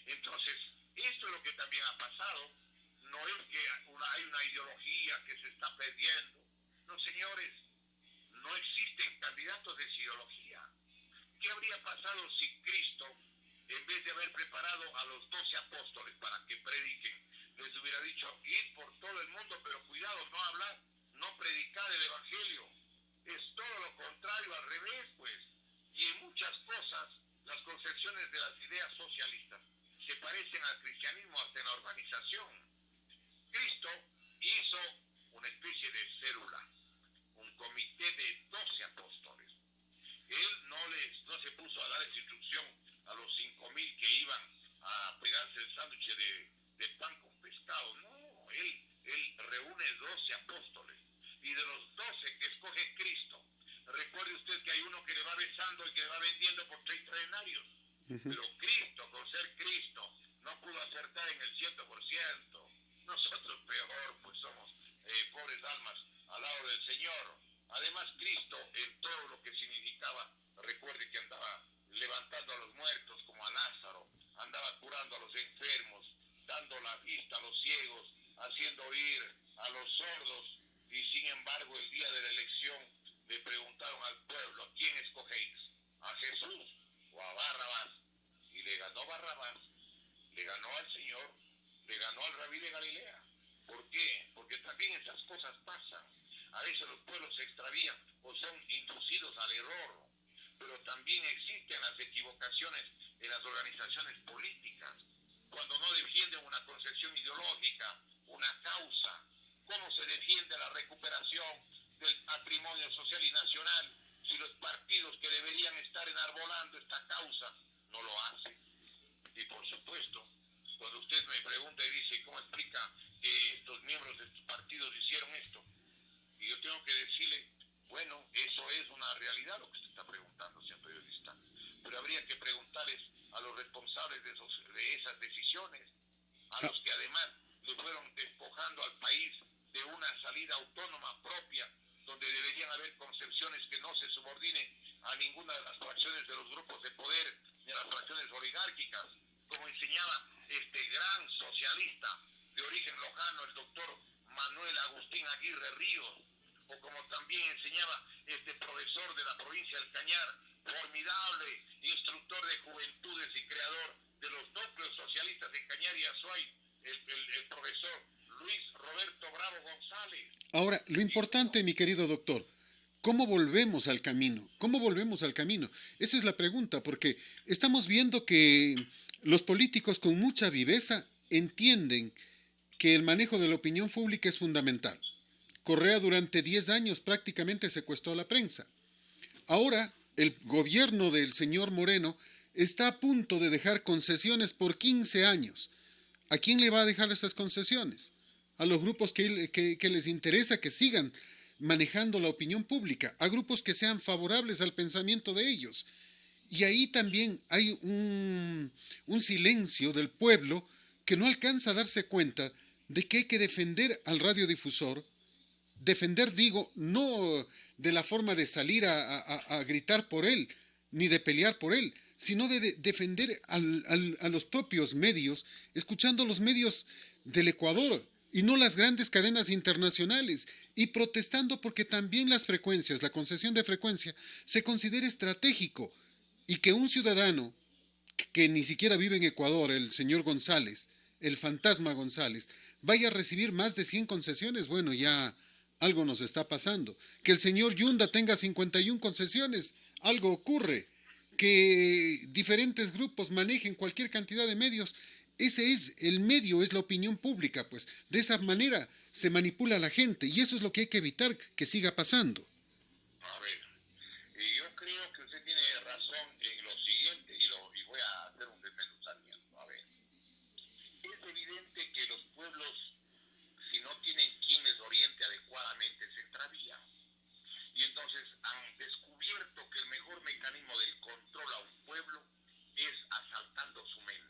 Entonces, esto es lo que también ha pasado. No es que hay una ideología que se está perdiendo. No, señores, no existen candidatos de ideología. ¿Qué habría pasado si Cristo, en vez de haber preparado a los 12 apóstoles para que prediquen, les hubiera dicho, id por todo el mundo, pero cuidado, no hablar, no predicar el Evangelio? Es todo lo contrario, al revés, pues. Y en muchas cosas, las concepciones de las ideas socialistas se parecen al cristianismo hasta en la organización. Cristo hizo una especie de célula, un comité de 12 apóstoles. Él no se puso a dar esa instrucción a los 5,000 que iban a pegarse el sándwich de pan con pescado. No, él reúne 12 apóstoles. Y de los 12 que escoge Cristo, recuerde usted que hay uno que le va besando y que le va vendiendo por 30 denarios. Pero Cristo, con ser Cristo, no pudo acertar en el 100%. Nosotros peor, pues somos pobres almas al lado del Señor. Además, Cristo, en todo lo que significaba, recuerde que andaba levantando a los muertos como a Lázaro, andaba curando a los enfermos, dando la vista a los ciegos, haciendo oír a los sordos, y sin embargo el día de la elección le preguntaron al pueblo, ¿a quién escogéis? ¿A Jesús Barrabás, le ganó al Señor, le ganó al Rabí de Galilea. ¿Por qué? Porque también esas cosas pasan. A veces los pueblos se extravían o son inducidos al error, pero también existen las equivocaciones en las organizaciones políticas, cuando no defienden una concepción ideológica, una causa. ¿Cómo se defiende la recuperación del patrimonio social y nacional si los partidos que deberían estar enarbolando esta causa no lo hacen? Y por supuesto, cuando usted me pregunta y dice, ¿cómo explica que estos miembros de estos partidos hicieron esto? Y yo tengo que decirle, bueno, eso es una realidad lo que usted está preguntando, señor periodista. Pero habría que preguntarles a los responsables de esas decisiones, a los que además le fueron despojando al país de una salida autónoma propia, donde deberían haber concepciones que no se subordinen a ninguna de las fracciones de los grupos de poder, ni a las fracciones oligárquicas, como enseñaba este gran socialista de origen lojano, el doctor Manuel Agustín Aguirre Ríos, o como también enseñaba este profesor de la provincia del Cañar, formidable instructor de juventudes y creador de los núcleos socialistas de Cañar y Azuay, el profesor Luis Roberto Bravo González. Ahora, lo importante, mi querido doctor, ¿cómo volvemos al camino? ¿Cómo volvemos al camino? Esa es la pregunta, porque estamos viendo que los políticos con mucha viveza entienden que el manejo de la opinión pública es fundamental. Correa durante 10 años prácticamente secuestró a la prensa. Ahora, el gobierno del señor Moreno está a punto de dejar concesiones por 15 años. ¿A quién le va a dejar esas concesiones? A los grupos que les interesa que sigan manejando la opinión pública, a grupos que sean favorables al pensamiento de ellos. Y ahí también hay un silencio del pueblo que no alcanza a darse cuenta de que hay que defender al radiodifusor. Defender, digo, no de la forma de salir a gritar por él, ni de pelear por él, sino de defender a los propios medios, escuchando los medios del Ecuador y no las grandes cadenas internacionales, y protestando porque también las frecuencias, la concesión de frecuencia, se considera estratégico, y que un ciudadano que ni siquiera vive en Ecuador, el señor González, el fantasma González, vaya a recibir más de 100 concesiones, bueno, ya algo nos está pasando. Que el señor Yunda tenga 51 concesiones, algo ocurre. Que diferentes grupos manejen cualquier cantidad de medios, ese es el medio, es la opinión pública, pues de esa manera se manipula a la gente y eso es lo que hay que evitar que siga pasando. A ver, yo creo que usted tiene razón en lo siguiente y voy a hacer un desmenuzamiento. A ver, es evidente que los pueblos, si no tienen quien les oriente adecuadamente, se extravían. Y entonces han descubierto que el mejor mecanismo del control a un pueblo es asaltando su mente.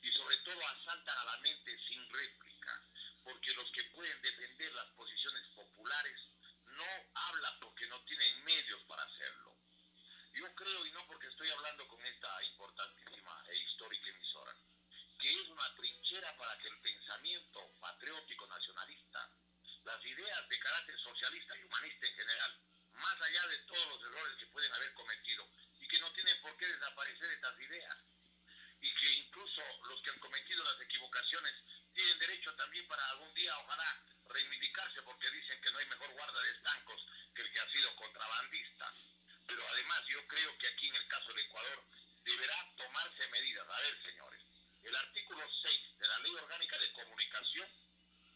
Y sobre todo asaltan a la mente sin réplica, porque los que pueden defender las posiciones populares no hablan porque no tienen medios para hacerlo. Yo creo, y no porque estoy hablando con esta importantísima e histórica emisora, que es una trinchera para que el pensamiento patriótico nacionalista, las ideas de carácter socialista y humanista en general, más allá de todos los errores que pueden haber cometido y que no tienen por qué desaparecer estas ideas, y que incluso los que han cometido las equivocaciones tienen derecho también para algún día, ojalá, reivindicarse, porque dicen que no hay mejor guarda de estancos que el que ha sido contrabandista. Pero además yo creo que aquí en el caso del Ecuador deberá tomarse medidas. A ver, señores, el artículo 6 de la Ley Orgánica de Comunicación,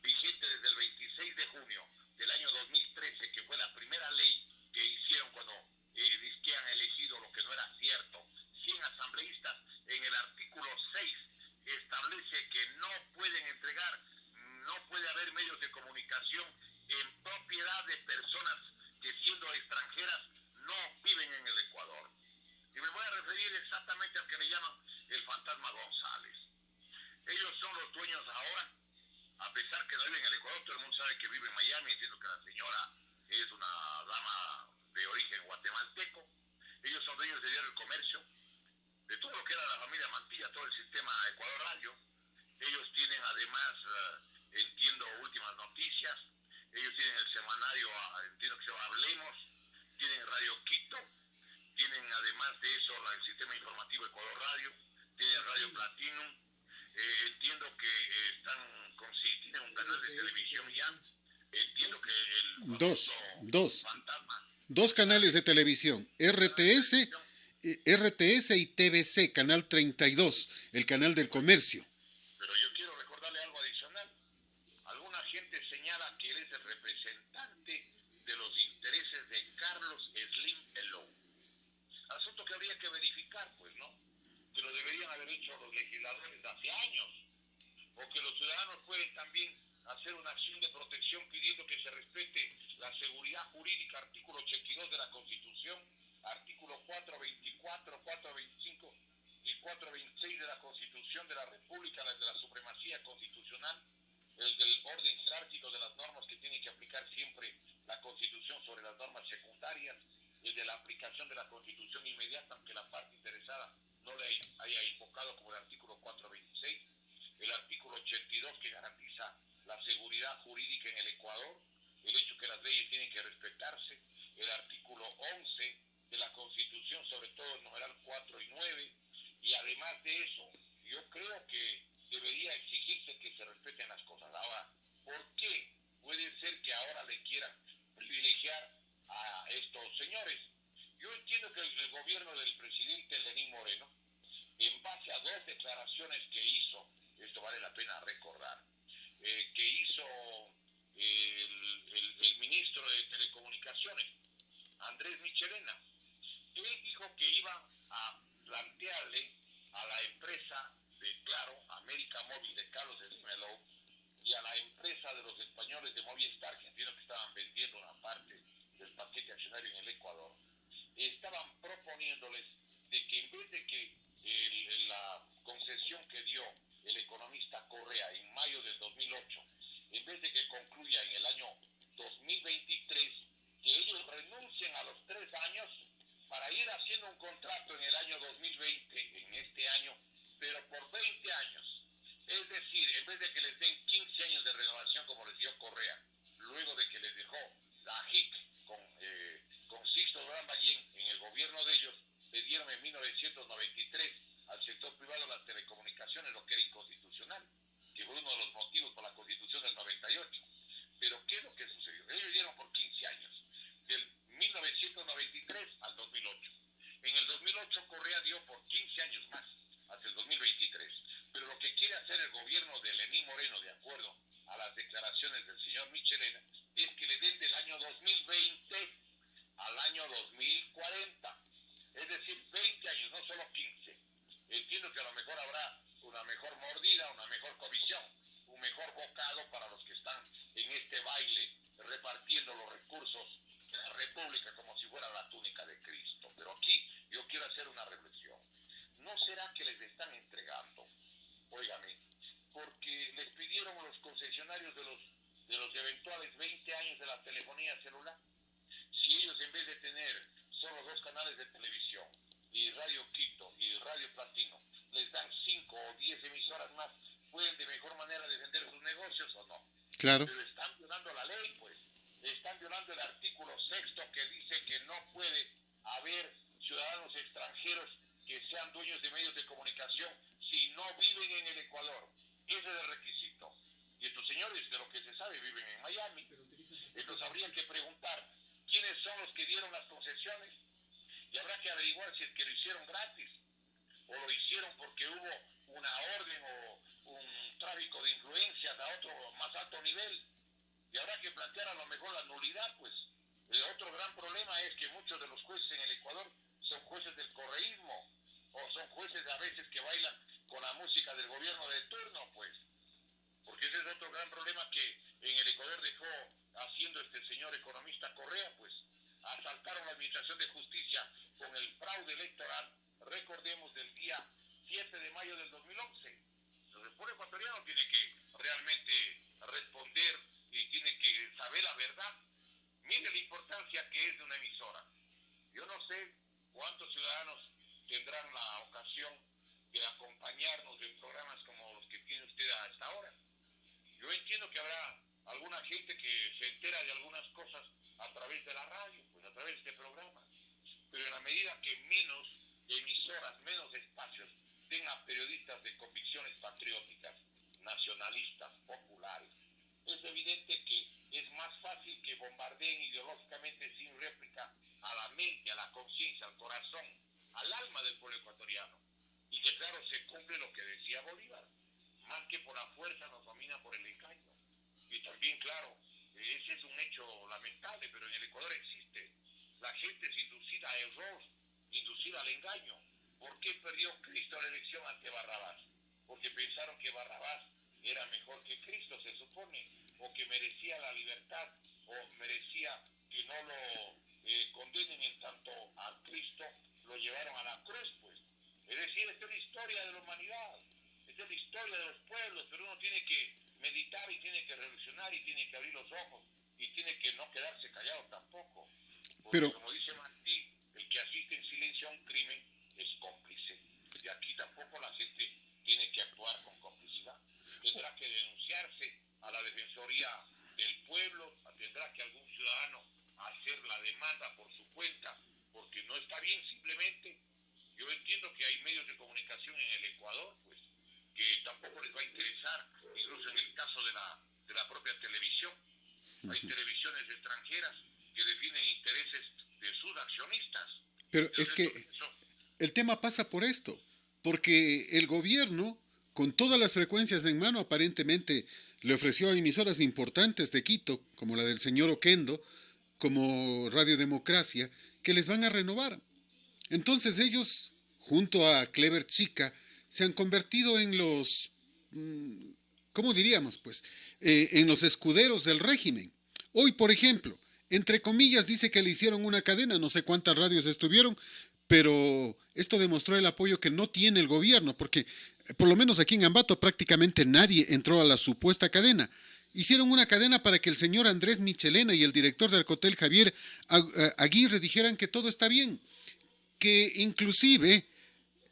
vigente desde el 26 de junio del año 2013, que fue la primera ley que hicieron cuando que han elegido lo que no era cierto, 100 asambleístas, en el artículo 6 establece que no pueden entregar, no puede haber medios de comunicación en propiedad de personas que siendo extranjeras no viven en el Ecuador. Y me voy a referir exactamente al que le llaman el fantasma González. Ellos son los dueños ahora, a pesar que no viven en el Ecuador, todo el mundo sabe que vive en Miami, entiendo que la señora es una dama de origen guatemalteco. Ellos son dueños de Diario El Comercio, de todo lo que era la familia Mantilla, todo el sistema Ecuador Radio. Ellos tienen además, entiendo, Últimas Noticias. Ellos tienen el semanario, entiendo que se llama Hablemos. Tienen Radio Quito. Tienen además de eso el sistema informativo Ecuador Radio. tiene Radio Platinum, entiendo que tienen un canal de televisión ya, entiendo que el Dos, dos, fantasma, dos canales de televisión, RTS y TVC, Canal 32, el canal del comercio. pero yo quiero recordarle algo adicional. Alguna gente señala que él es el representante de los intereses de Carlos Slim Helou. Asunto que habría que verificar, pues, ¿no? Que lo deberían haber hecho los legisladores hace años. O que los ciudadanos pueden también hacer una acción de protección pidiendo que se respete la seguridad jurídica, artículo 82 de la Constitución, artículo 424, 425 y 426 de la Constitución de la República, de la supremacía constitucional, el del orden jerárquico de las normas que tiene que aplicar siempre la Constitución sobre las normas secundarias, el de la aplicación de la Constitución inmediata, aunque la parte interesada no le haya invocado, como el artículo 426, el artículo 82 que garantiza la seguridad jurídica en el Ecuador, el hecho que las leyes tienen que respetarse, el artículo 11 de la Constitución, sobre todo el numeral 4 y 9, y además de eso, yo creo que debería exigirse que se respeten las cosas. Ahora, ¿por qué puede ser que ahora le quieran privilegiar a estos señores? Yo entiendo que el gobierno del presidente Lenín Moreno, en base a dos declaraciones que hizo, esto vale la pena recordar, que hizo el ministro de Telecomunicaciones, Andrés Michelena. Él dijo que iba a plantearle a la empresa de Claro, América Móvil de Carlos Slim Helou, y a la empresa de los españoles de Movistar, que entiendo que estaban vendiendo una parte del paquete accionario en el Ecuador, estaban proponiéndoles de que en vez de que la concesión que dio el economista Correa en mayo del 2008, en vez de que concluya en el año 2023, que ellos renuncien a los 3 años para ir haciendo un contrato en el año 2020, en este año, pero por 20 años. Es decir, en vez de que les den 15 años de renovación como les dio Correa, luego de que les dejó la JIC con Sixto Durán Ballén en el gobierno de ellos, le dieron en 1993 al sector privado las telecomunicaciones, lo que era inconstitucional, que fue uno de los motivos por la Constitución del 98. Pero ¿qué es lo que sucedió? Ellos dieron por 15 años, del 1993 al 2008. En el 2008 Correa dio por 15 años más, hasta el 2023. Pero lo que quiere hacer el gobierno de Lenín Moreno, de acuerdo a las declaraciones del señor Michelena, es que le den del año 2020 al año 2040. Es decir, 20 años, no solo 15. Entiendo que a lo mejor habrá una mejor mordida, una mejor comisión, un mejor bocado para los que están en este baile repartiendo los recursos de la República como si fuera la túnica de Cristo. Pero aquí yo quiero hacer una reflexión. ¿No será que les están entregando? Óigame, porque les pidieron los concesionarios de los eventuales 20 años de la telefonía celular? Si ellos, en vez de tener solo 2 canales de televisión, y Radio Quito y Radio Platino, les dan 5 o 10 emisoras más, ¿pueden de mejor manera defender sus negocios o no? Claro. Pero están violando la ley, pues. Están violando el artículo 6 que dice que no puede haber ciudadanos extranjeros que sean dueños de medios de comunicación si no viven en el Ecuador. Ese es el requisito. Y estos señores, de lo que se sabe, viven en Miami. Entonces habría que preguntar quiénes son los que dieron las concesiones, y habrá que averiguar si es que lo hicieron gratis o lo hicieron porque hubo una orden o un tráfico de influencias a otro más alto nivel, y habrá que plantear a lo mejor la nulidad, pues. El otro gran problema es que muchos de los jueces en el Ecuador son jueces del correísmo, o son jueces a veces que bailan con la música del gobierno de turno, pues. Porque ese es otro gran problema que en el Ecuador dejó haciendo este señor economista Correa, pues. Asaltaron la Administración de Justicia con el fraude electoral, recordemos, del día 7 de mayo del 2011. El pueblo ecuatoriano tiene que realmente responder y tiene que saber la verdad. Mire la importancia que es de una emisora. Yo no sé cuántos ciudadanos tendrán la ocasión de acompañarnos en programas como los que tiene usted a esta hora. Yo entiendo que habrá alguna gente que se entera de algunas cosas a través de la radio, pues a través de este programa. Pero en la medida que menos emisoras, menos espacios tenga periodistas de convicciones patrióticas, nacionalistas, populares. Es evidente que es más fácil que bombardeen ideológicamente sin réplica a la mente, a la conciencia, al corazón, al alma del pueblo ecuatoriano. Y que claro, se cumple lo que decía Bolívar, más que por la fuerza nos domina por el engaño. Y también, claro, ese es un hecho lamentable, pero en el Ecuador existe. La gente es inducida a error, inducida al engaño. ¿Por qué perdió Cristo la elección ante Barrabás? Porque pensaron que Barrabás era mejor que Cristo, se supone, o que merecía la libertad, o merecía que no lo condenen en tanto a Cristo lo llevaron a la cruz, pues. Es decir, esta es la historia de la humanidad, esta es la historia de los pueblos, pero uno tiene que meditar y tiene que reflexionar y tiene que abrir los ojos y tiene que no quedarse callado tampoco. Porque Pero, como dice Martí, el que asiste en silencio a un crimen es cómplice. Y aquí tampoco la gente tiene que actuar con complicidad. Tendrá que denunciarse a la Defensoría del Pueblo, tendrá que algún ciudadano hacer la demanda por su cuenta, porque no está bien simplemente. Yo entiendo que hay medios de comunicación en el Ecuador, pues, que tampoco les va a interesar, incluso en el caso de la propia televisión. Hay televisiones extranjeras que defienden intereses de sus accionistas. pero es que el tema pasa por esto, porque el gobierno, con todas las frecuencias en mano, aparentemente le ofreció a emisoras importantes de Quito, como la del señor Oquendo, como Radio Democracia, que les van a renovar. Entonces ellos, junto a Clever Chica, se han convertido en los, ¿cómo diríamos? Pues, en los escuderos del régimen. Hoy, por ejemplo, entre comillas, dice que le hicieron una cadena, no sé cuántas radios estuvieron, pero esto demostró el apoyo que no tiene el gobierno, porque por lo menos aquí en Ambato prácticamente nadie entró a la supuesta cadena. Hicieron una cadena para que el señor Andrés Michelena y el director del Arcotel Javier Aguirre dijeran que todo está bien, que inclusive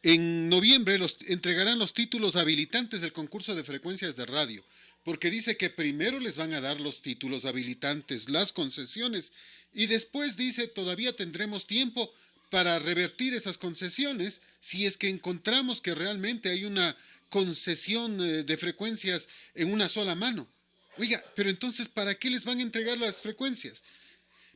en noviembre entregarán los títulos habilitantes del concurso de frecuencias de radio, porque dice que primero les van a dar los títulos habilitantes, las concesiones, y después dice todavía tendremos tiempo para revertir esas concesiones si es que encontramos que realmente hay una concesión de frecuencias en una sola mano. Oiga, pero entonces, ¿para qué les van a entregar las frecuencias?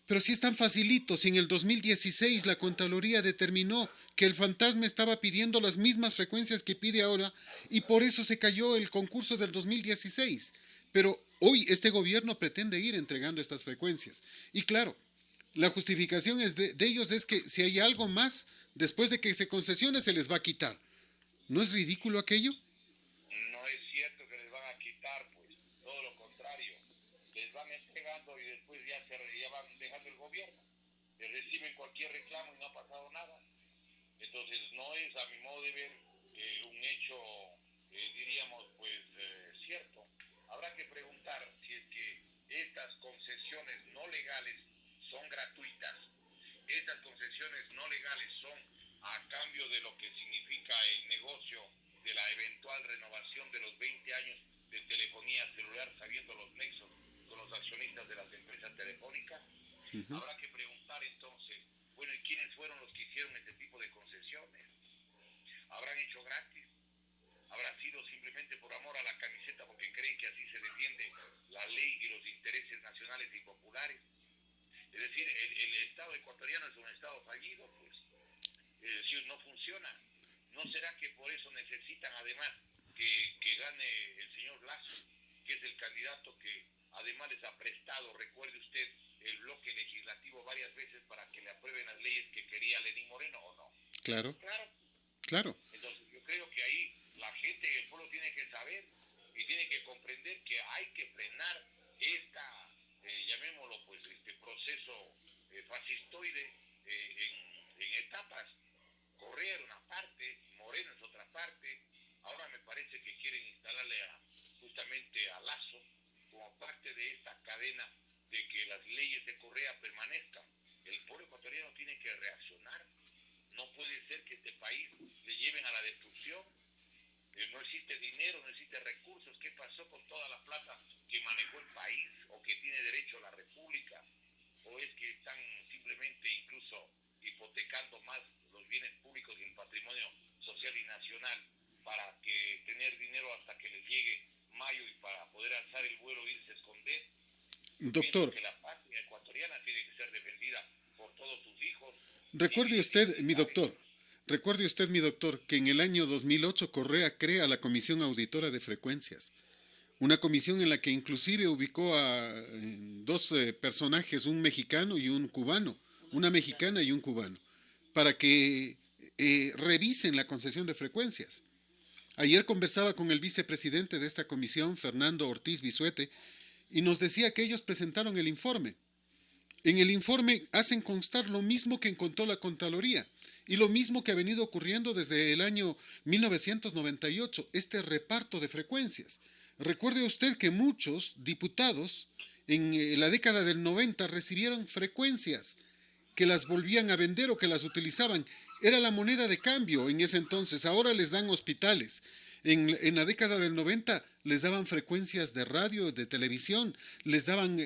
Pero si es tan facilito, si en el 2016 la Contraloría determinó que el fantasma estaba pidiendo las mismas frecuencias que pide ahora y por eso se cayó el concurso del 2016. Pero hoy este gobierno pretende ir entregando estas frecuencias. Y claro, la justificación de ellos es que si hay algo más, después de que se concesione, se les va a quitar. ¿No es ridículo aquello? No es cierto que les van a quitar, pues, todo lo contrario. Les van entregando y después ya van dejando el gobierno. Les reciben cualquier reclamo y no ha pasado nada. Entonces no es, a mi modo de ver, un hecho, diríamos, pues, cierto. Habrá que preguntar si es que estas concesiones no legales son gratuitas. Estas concesiones no legales son a cambio de lo que significa el negocio de la eventual renovación de los 20 años de telefonía celular, sabiendo los nexos con los accionistas de las empresas telefónicas. Habrá que preguntar entonces, bueno, ¿y quiénes fueron los que hicieron este tipo de concesiones? ¿Habrán hecho gratis? ¿Habrá sido simplemente por amor a la camiseta porque creen que así se defiende la ley y los intereses nacionales y populares? Es decir, el Estado ecuatoriano es un Estado fallido, pues. Es decir, no funciona. ¿No será que por eso necesitan además que gane el señor Lasso, que es el candidato que además les ha prestado, recuerde usted, el bloque legislativo varias veces para que le aprueben las leyes que quería Lenín Moreno, ¿o no? Claro, Claro. claro. Entonces yo creo que ahí la gente y el pueblo tiene que saber y tiene que comprender que hay que frenar esta, llamémoslo pues, este proceso fascistoide en etapas. Correa era una parte, Moreno es otra parte. Ahora me parece que quieren instalarle justamente a Lasso como parte de esta cadena de que las leyes de Correa permanezcan. El pueblo ecuatoriano tiene que reaccionar. No puede ser que este país le lleven a la destrucción. No existe dinero, no existe recursos. ¿Qué pasó con toda la plata que manejó el país o que tiene derecho a la República? ¿O es que están simplemente incluso hipotecando más los bienes públicos y el patrimonio social y nacional Yo pienso Doctor, que la patria ecuatoriana tiene que ser defendida por todos sus hijos, recuerde usted, mi doctor, recuerde usted, mi doctor, que en el año 2008 Correa crea la Comisión Auditora de Frecuencias. Una comisión en la que inclusive ubicó a dos personajes, un mexicano y un cubano, una mexicana y un cubano, para que revisen la concesión de frecuencias. Ayer conversaba con el vicepresidente de esta comisión, Fernando Ortiz Bisuete, y nos decía que ellos presentaron el informe. En el informe hacen constar lo mismo que encontró la Contraloría y lo mismo que ha venido ocurriendo desde el año 1998, este reparto de frecuencias. Recuerde usted que muchos diputados en la década del 90 recibieron frecuencias que las volvían a vender o que las utilizaban. Era la moneda de cambio en ese entonces. Ahora les dan hospitales. En la década del 90 les daban frecuencias de radio, de televisión, les daban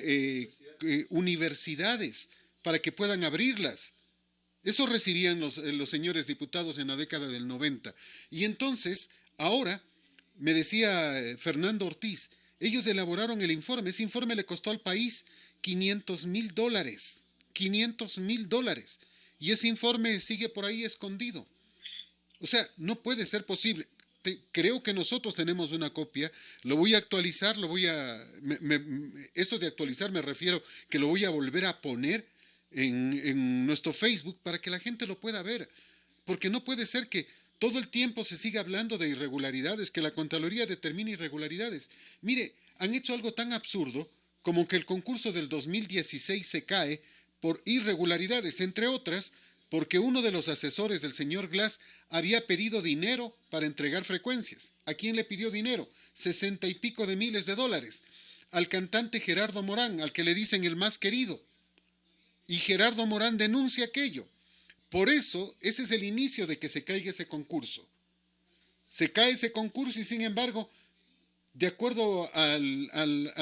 universidades para que puedan abrirlas. Eso recibían los señores diputados en la década del 90. Y entonces, ahora, me decía Fernando Ortiz, ellos elaboraron el informe. Ese informe le costó al país $500,000. $500,000. Y ese informe sigue por ahí escondido. O sea, no puede ser posible. Creo que nosotros tenemos una copia, lo voy a actualizar, esto de actualizar me refiero que lo voy a volver a poner en nuestro Facebook para que la gente lo pueda ver, porque no puede ser que todo el tiempo se siga hablando de irregularidades, que la Contraloría determine irregularidades. Mire, han hecho algo tan absurdo como que el concurso del 2016 se cae por irregularidades, entre otras, porque uno de los asesores del señor Glass había pedido dinero para entregar frecuencias. ¿A quién le pidió dinero? 60 y pico de miles de dólares. Al cantante Gerardo Morán, al que le dicen el más querido. Y Gerardo Morán denuncia aquello. Por eso, ese es el inicio de que se caiga ese concurso. Se cae ese concurso y, sin embargo, de acuerdo a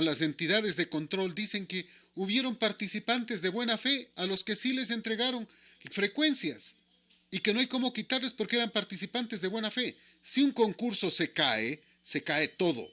las entidades de control, dicen que hubieron participantes de buena fe a los que sí les entregaron frecuencias y que no hay cómo quitarles porque eran participantes de buena fe. Si un concurso se cae todo.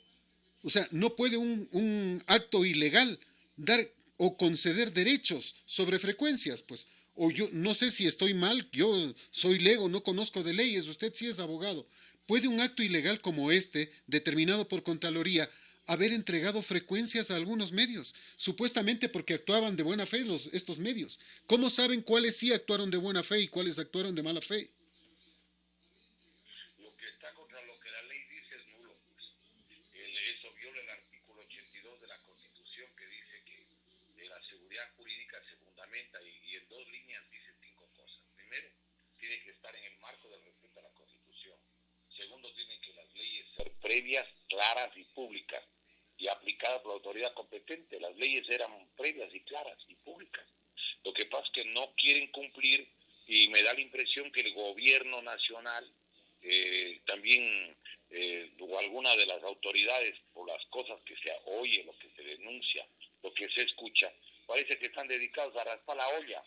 O sea, no puede un acto ilegal dar o conceder derechos sobre frecuencias, pues. O yo no sé si estoy mal, yo soy lego, no conozco de leyes, usted sí es abogado. ¿Puede un acto ilegal como este, determinado por Contraloría, haber entregado frecuencias a algunos medios, supuestamente porque actuaban de buena fe estos medios? ¿Cómo saben cuáles sí actuaron de buena fe y cuáles actuaron de mala fe? Lo que está contra lo que la ley dice es nulo. Pues. Eso viola el artículo 82 de la Constitución que dice que la seguridad jurídica se fundamenta y en dos líneas dice 5 cosas. Primero, tiene que estar en el marco del respeto a la Constitución. Segundo, tienen que las leyes ser previas, claras y públicas y aplicadas por la autoridad competente. Las leyes eran previas y claras y públicas. Lo que pasa es que no quieren cumplir y me da la impresión que el gobierno nacional, también o alguna de las autoridades, por las cosas que se oye, lo que se denuncia, lo que se escucha, parece que están dedicados a raspar la olla.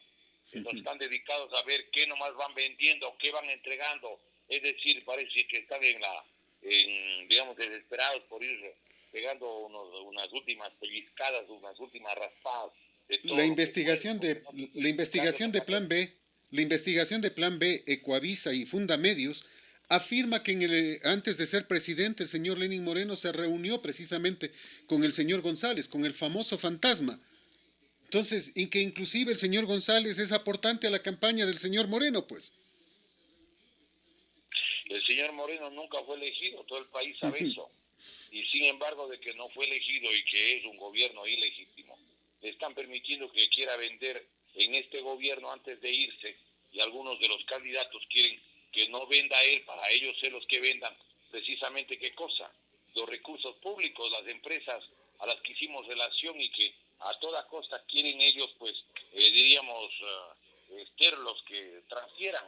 Entonces están dedicados a ver qué nomás van vendiendo, qué van entregando. Es decir, parece que están digamos, desesperados por ir pegando unas últimas pellizcadas, unas últimas raspadas. La investigación de Plan B, la investigación de Plan B, Ecuavisa y Fundamedios afirma que antes de ser presidente el señor Lenín Moreno se reunió precisamente con el señor González, con el famoso fantasma. Entonces, y que inclusive el señor González es aportante a la campaña del señor Moreno, pues. El señor Moreno nunca fue elegido, todo el país sabe eso. Y sin embargo, de que no fue elegido y que es un gobierno ilegítimo, le están permitiendo que quiera vender en este gobierno antes de irse, y algunos de los candidatos quieren que no venda él para ellos ser los que vendan precisamente qué cosa, los recursos públicos, las empresas a las que hicimos relación y que a toda costa quieren ellos, pues, ser los que transfieran,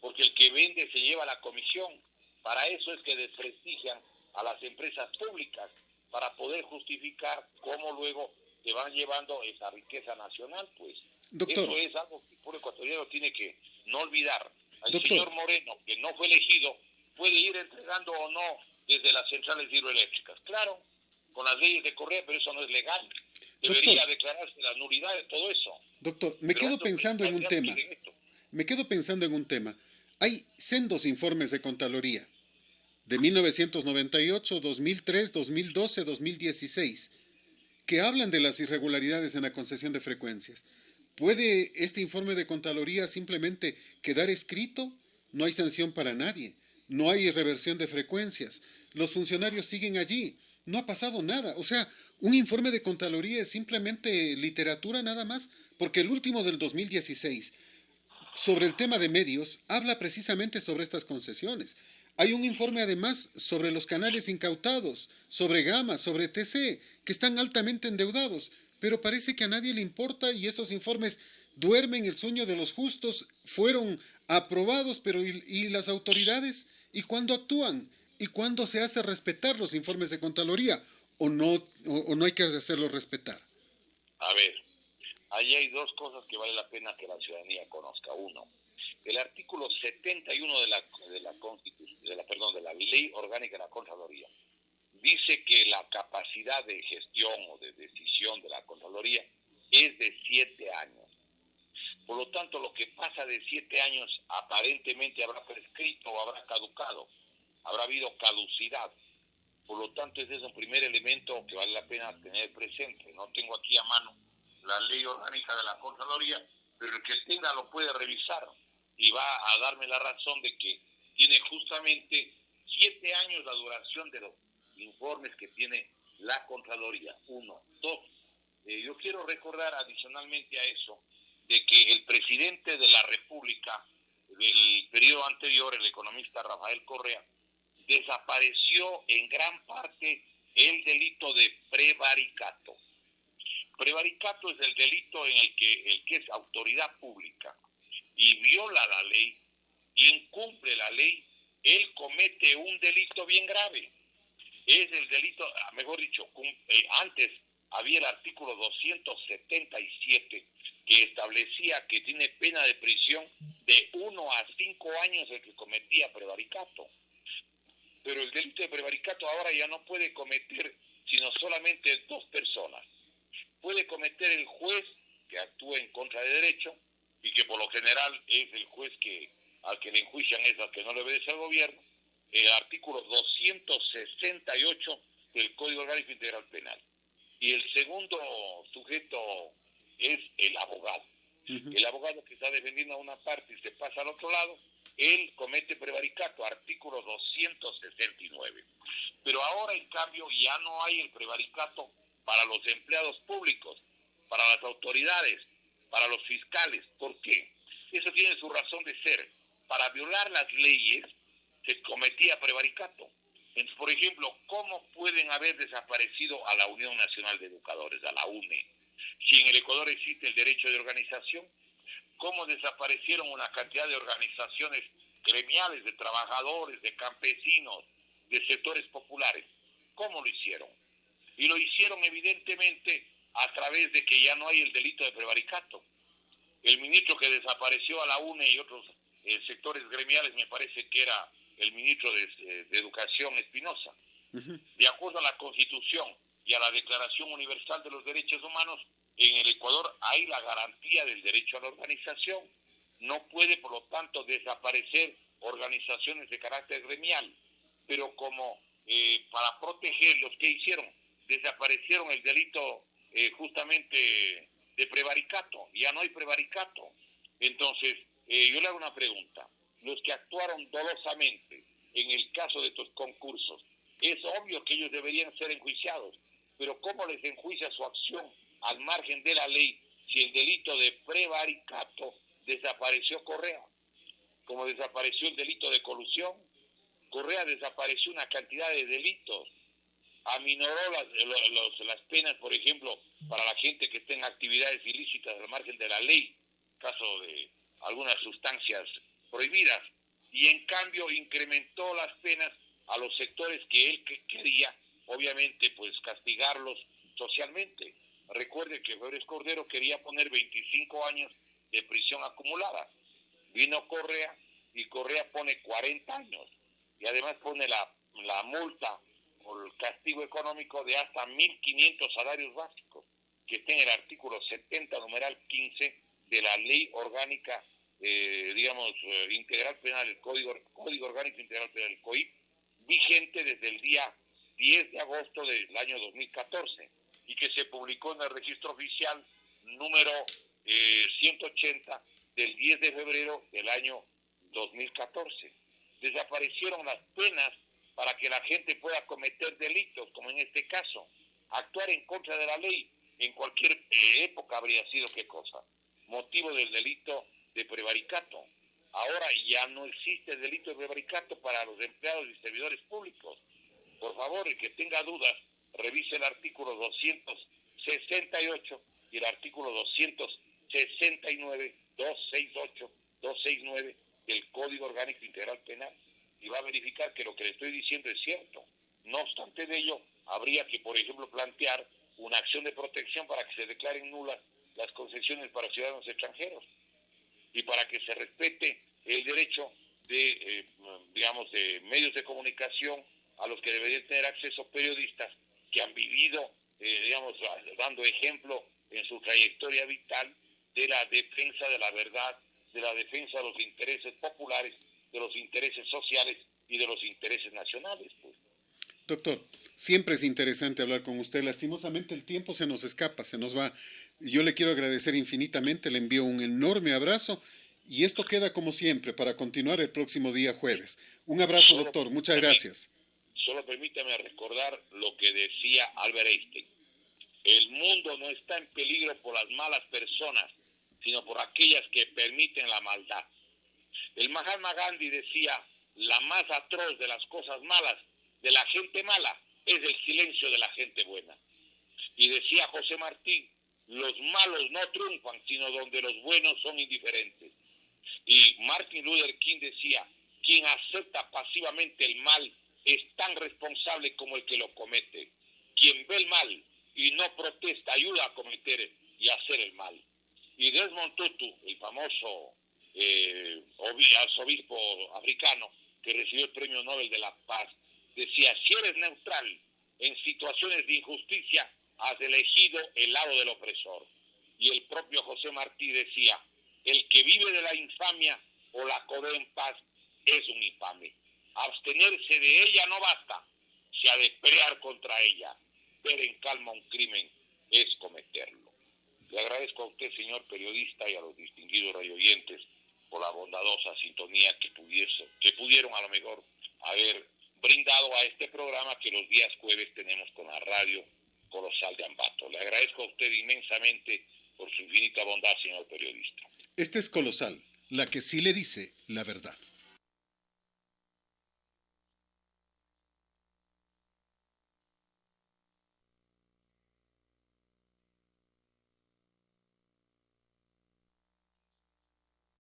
porque el que vende se lleva la comisión. Para eso es que desprestigian a las empresas públicas, para poder justificar cómo luego se van llevando esa riqueza nacional, pues. Doctor, eso es algo que el pueblo ecuatoriano tiene que no olvidar. El doctor, señor Moreno, que no fue elegido, puede ir entregando o no desde las centrales hidroeléctricas. Claro, con las leyes de Correa, pero eso no es legal. Doctor, debería declararse la nulidad de todo eso. doctor, Pero estos principales ya piden esto. me quedo pensando en un tema. Hay sendos informes de Contraloría de 1998, 2003, 2012, 2016 que hablan de las irregularidades en la concesión de frecuencias. ¿Puede este informe de Contraloría simplemente quedar escrito? No hay sanción para nadie, no hay reversión de frecuencias, los funcionarios siguen allí, no ha pasado nada. O sea, un informe de Contraloría es simplemente literatura nada más, porque el último del 2016 sobre el tema de medios habla precisamente sobre estas concesiones. Hay un informe además sobre los canales incautados, sobre Gama, sobre TC, que están altamente endeudados, pero parece que a nadie le importa y esos informes duermen el sueño de los justos, fueron aprobados, pero ¿y las autoridades? ¿Y cuándo actúan? ¿Y cuándo se hace respetar los informes de Contraloría? ¿O no hay que hacerlos respetar? A ver, ahí hay dos cosas que vale la pena que la ciudadanía conozca. Uno, el artículo 71 de la Ley Orgánica de la Contraloría dice que la capacidad de gestión o de decisión de la Contraloría es de 7 años. Por lo tanto, lo que pasa de 7 años aparentemente habrá prescrito o habrá caducado, habrá habido caducidad. Por lo tanto, ese es un primer elemento que vale la pena tener presente. No tengo aquí a mano la ley orgánica de la Contraloría, pero el que tenga lo puede revisar y va a darme la razón de que tiene justamente 7 años la duración de los informes que tiene la Contraloría. Uno. Dos, yo quiero recordar adicionalmente a eso de que el presidente de la República del periodo anterior, el economista Rafael Correa, desapareció en gran parte el delito de prevaricato. Prevaricato es el delito en el que es autoridad pública y viola la ley, incumple la ley, él comete un delito bien grave. Es el delito, mejor dicho, antes había el artículo 277 que establecía que tiene pena de prisión de 1 a 5 años el que cometía prevaricato. Pero el delito de prevaricato ahora ya no puede cometer sino solamente 2 personas. Puede cometer el juez que actúa en contra de derecho y que por lo general es el juez al que le enjuician es al que no le obedece al gobierno, el artículo 268 del Código Orgánico Integral Penal. Y el segundo sujeto es el abogado. El abogado que está defendiendo a una parte y se pasa al otro lado, él comete prevaricato, artículo 269. Pero ahora, en cambio, ya no hay el prevaricato para los empleados públicos, para las autoridades, para los fiscales. ¿Por qué? Eso tiene su razón de ser. Para violar las leyes se cometía prevaricato. Entonces, por ejemplo, ¿cómo pueden haber desaparecido a la Unión Nacional de Educadores, a la UNE? Si en el Ecuador existe el derecho de organización, ¿cómo desaparecieron una cantidad de organizaciones gremiales, de trabajadores, de campesinos, de sectores populares? ¿Cómo lo hicieron? Y lo hicieron evidentemente a través de que ya no hay el delito de prevaricato. El ministro que desapareció a la UNE y otros sectores gremiales, me parece que era el ministro de Educación, Espinosa. De acuerdo a la Constitución y a la Declaración Universal de los Derechos Humanos, en el Ecuador hay la garantía del derecho a la organización. No puede, por lo tanto, desaparecer organizaciones de carácter gremial. Pero como para protegerlos, ¿qué hicieron? Desaparecieron el delito justamente de prevaricato. Ya no hay prevaricato. Entonces, yo le hago una pregunta. Los que actuaron dolosamente en el caso de estos concursos, es obvio que ellos deberían ser enjuiciados, pero ¿cómo les enjuicia su acción al margen de la ley si el delito de prevaricato desapareció Correa? Como desapareció el delito de colusión, Correa desapareció una cantidad de delitos, aminoró las penas, por ejemplo, para la gente que esté en actividades ilícitas al margen de la ley, caso de algunas sustancias prohibidas, y en cambio incrementó las penas a los sectores que él quería, obviamente, pues castigarlos socialmente. Recuerde que Flores Cordero quería poner 25 años de prisión acumulada. Vino Correa y Correa pone 40 años y además pone la multa o el castigo económico de hasta 1.500 salarios básicos, que que está en el artículo 70, numeral 15 de la Ley Orgánica, Integral Penal, el Código Orgánico Integral Penal, el COIP, vigente desde el día 10 de agosto del año 2014 y que se publicó en el registro oficial número 180 del 10 de febrero del año 2014. Desaparecieron las penas para que la gente pueda cometer delitos, como en este caso. Actuar en contra de la ley en cualquier época habría sido, ¿qué cosa? Motivo del delito de prevaricato. Ahora ya no existe el delito de prevaricato para los empleados y servidores públicos. Por favor, el que tenga dudas, revise el artículo 268 y el artículo 269, 268, 269 del Código Orgánico Integral Penal y va a verificar que lo que le estoy diciendo es cierto. No obstante de ello, habría que, por ejemplo, plantear una acción de protección para que se declaren nulas las concesiones para ciudadanos extranjeros y para que se respete el derecho de medios de comunicación a los que deberían tener acceso periodistas que han vivido, dando ejemplo en su trayectoria vital de la defensa de la verdad, de la defensa de los intereses populares, de los intereses sociales y de los intereses nacionales, pues. Doctor, siempre es interesante hablar con usted. Lastimosamente el tiempo se nos escapa, se nos va. Yo le quiero agradecer infinitamente, le envío un enorme abrazo y esto queda como siempre para continuar el próximo día jueves. Un abrazo, doctor. Muchas gracias. Solo permítame recordar lo que decía Albert Einstein. El mundo no está en peligro por las malas personas, sino por aquellas que permiten la maldad. El Mahatma Gandhi decía, la más atroz de las cosas malas, de la gente mala, es el silencio de la gente buena. Y decía José Martí, los malos no triunfan, sino donde los buenos son indiferentes. Y Martin Luther King decía, quien acepta pasivamente el mal es tan responsable como el que lo comete. Quien ve el mal y no protesta ayuda a cometer y hacer el mal. Y Desmond Tutu, el famoso arzobispo africano que recibió el Premio Nobel de la Paz, decía, si eres neutral en situaciones de injusticia, has elegido el lado del opresor. Y el propio José Martí decía, el que vive de la infamia o la codea en paz es un infame. Abstenerse de ella no basta, se ha de pelear contra ella. Ver en calma un crimen es cometerlo. Le agradezco a usted, señor periodista, y a los distinguidos radioyentes por la bondadosa sintonía que pudieron a lo mejor haber brindado a este programa que los días jueves tenemos con la radio Colosal de Ambato. Le agradezco a usted inmensamente por su infinita bondad, señor periodista. Este es Colosal, la que sí le dice la verdad.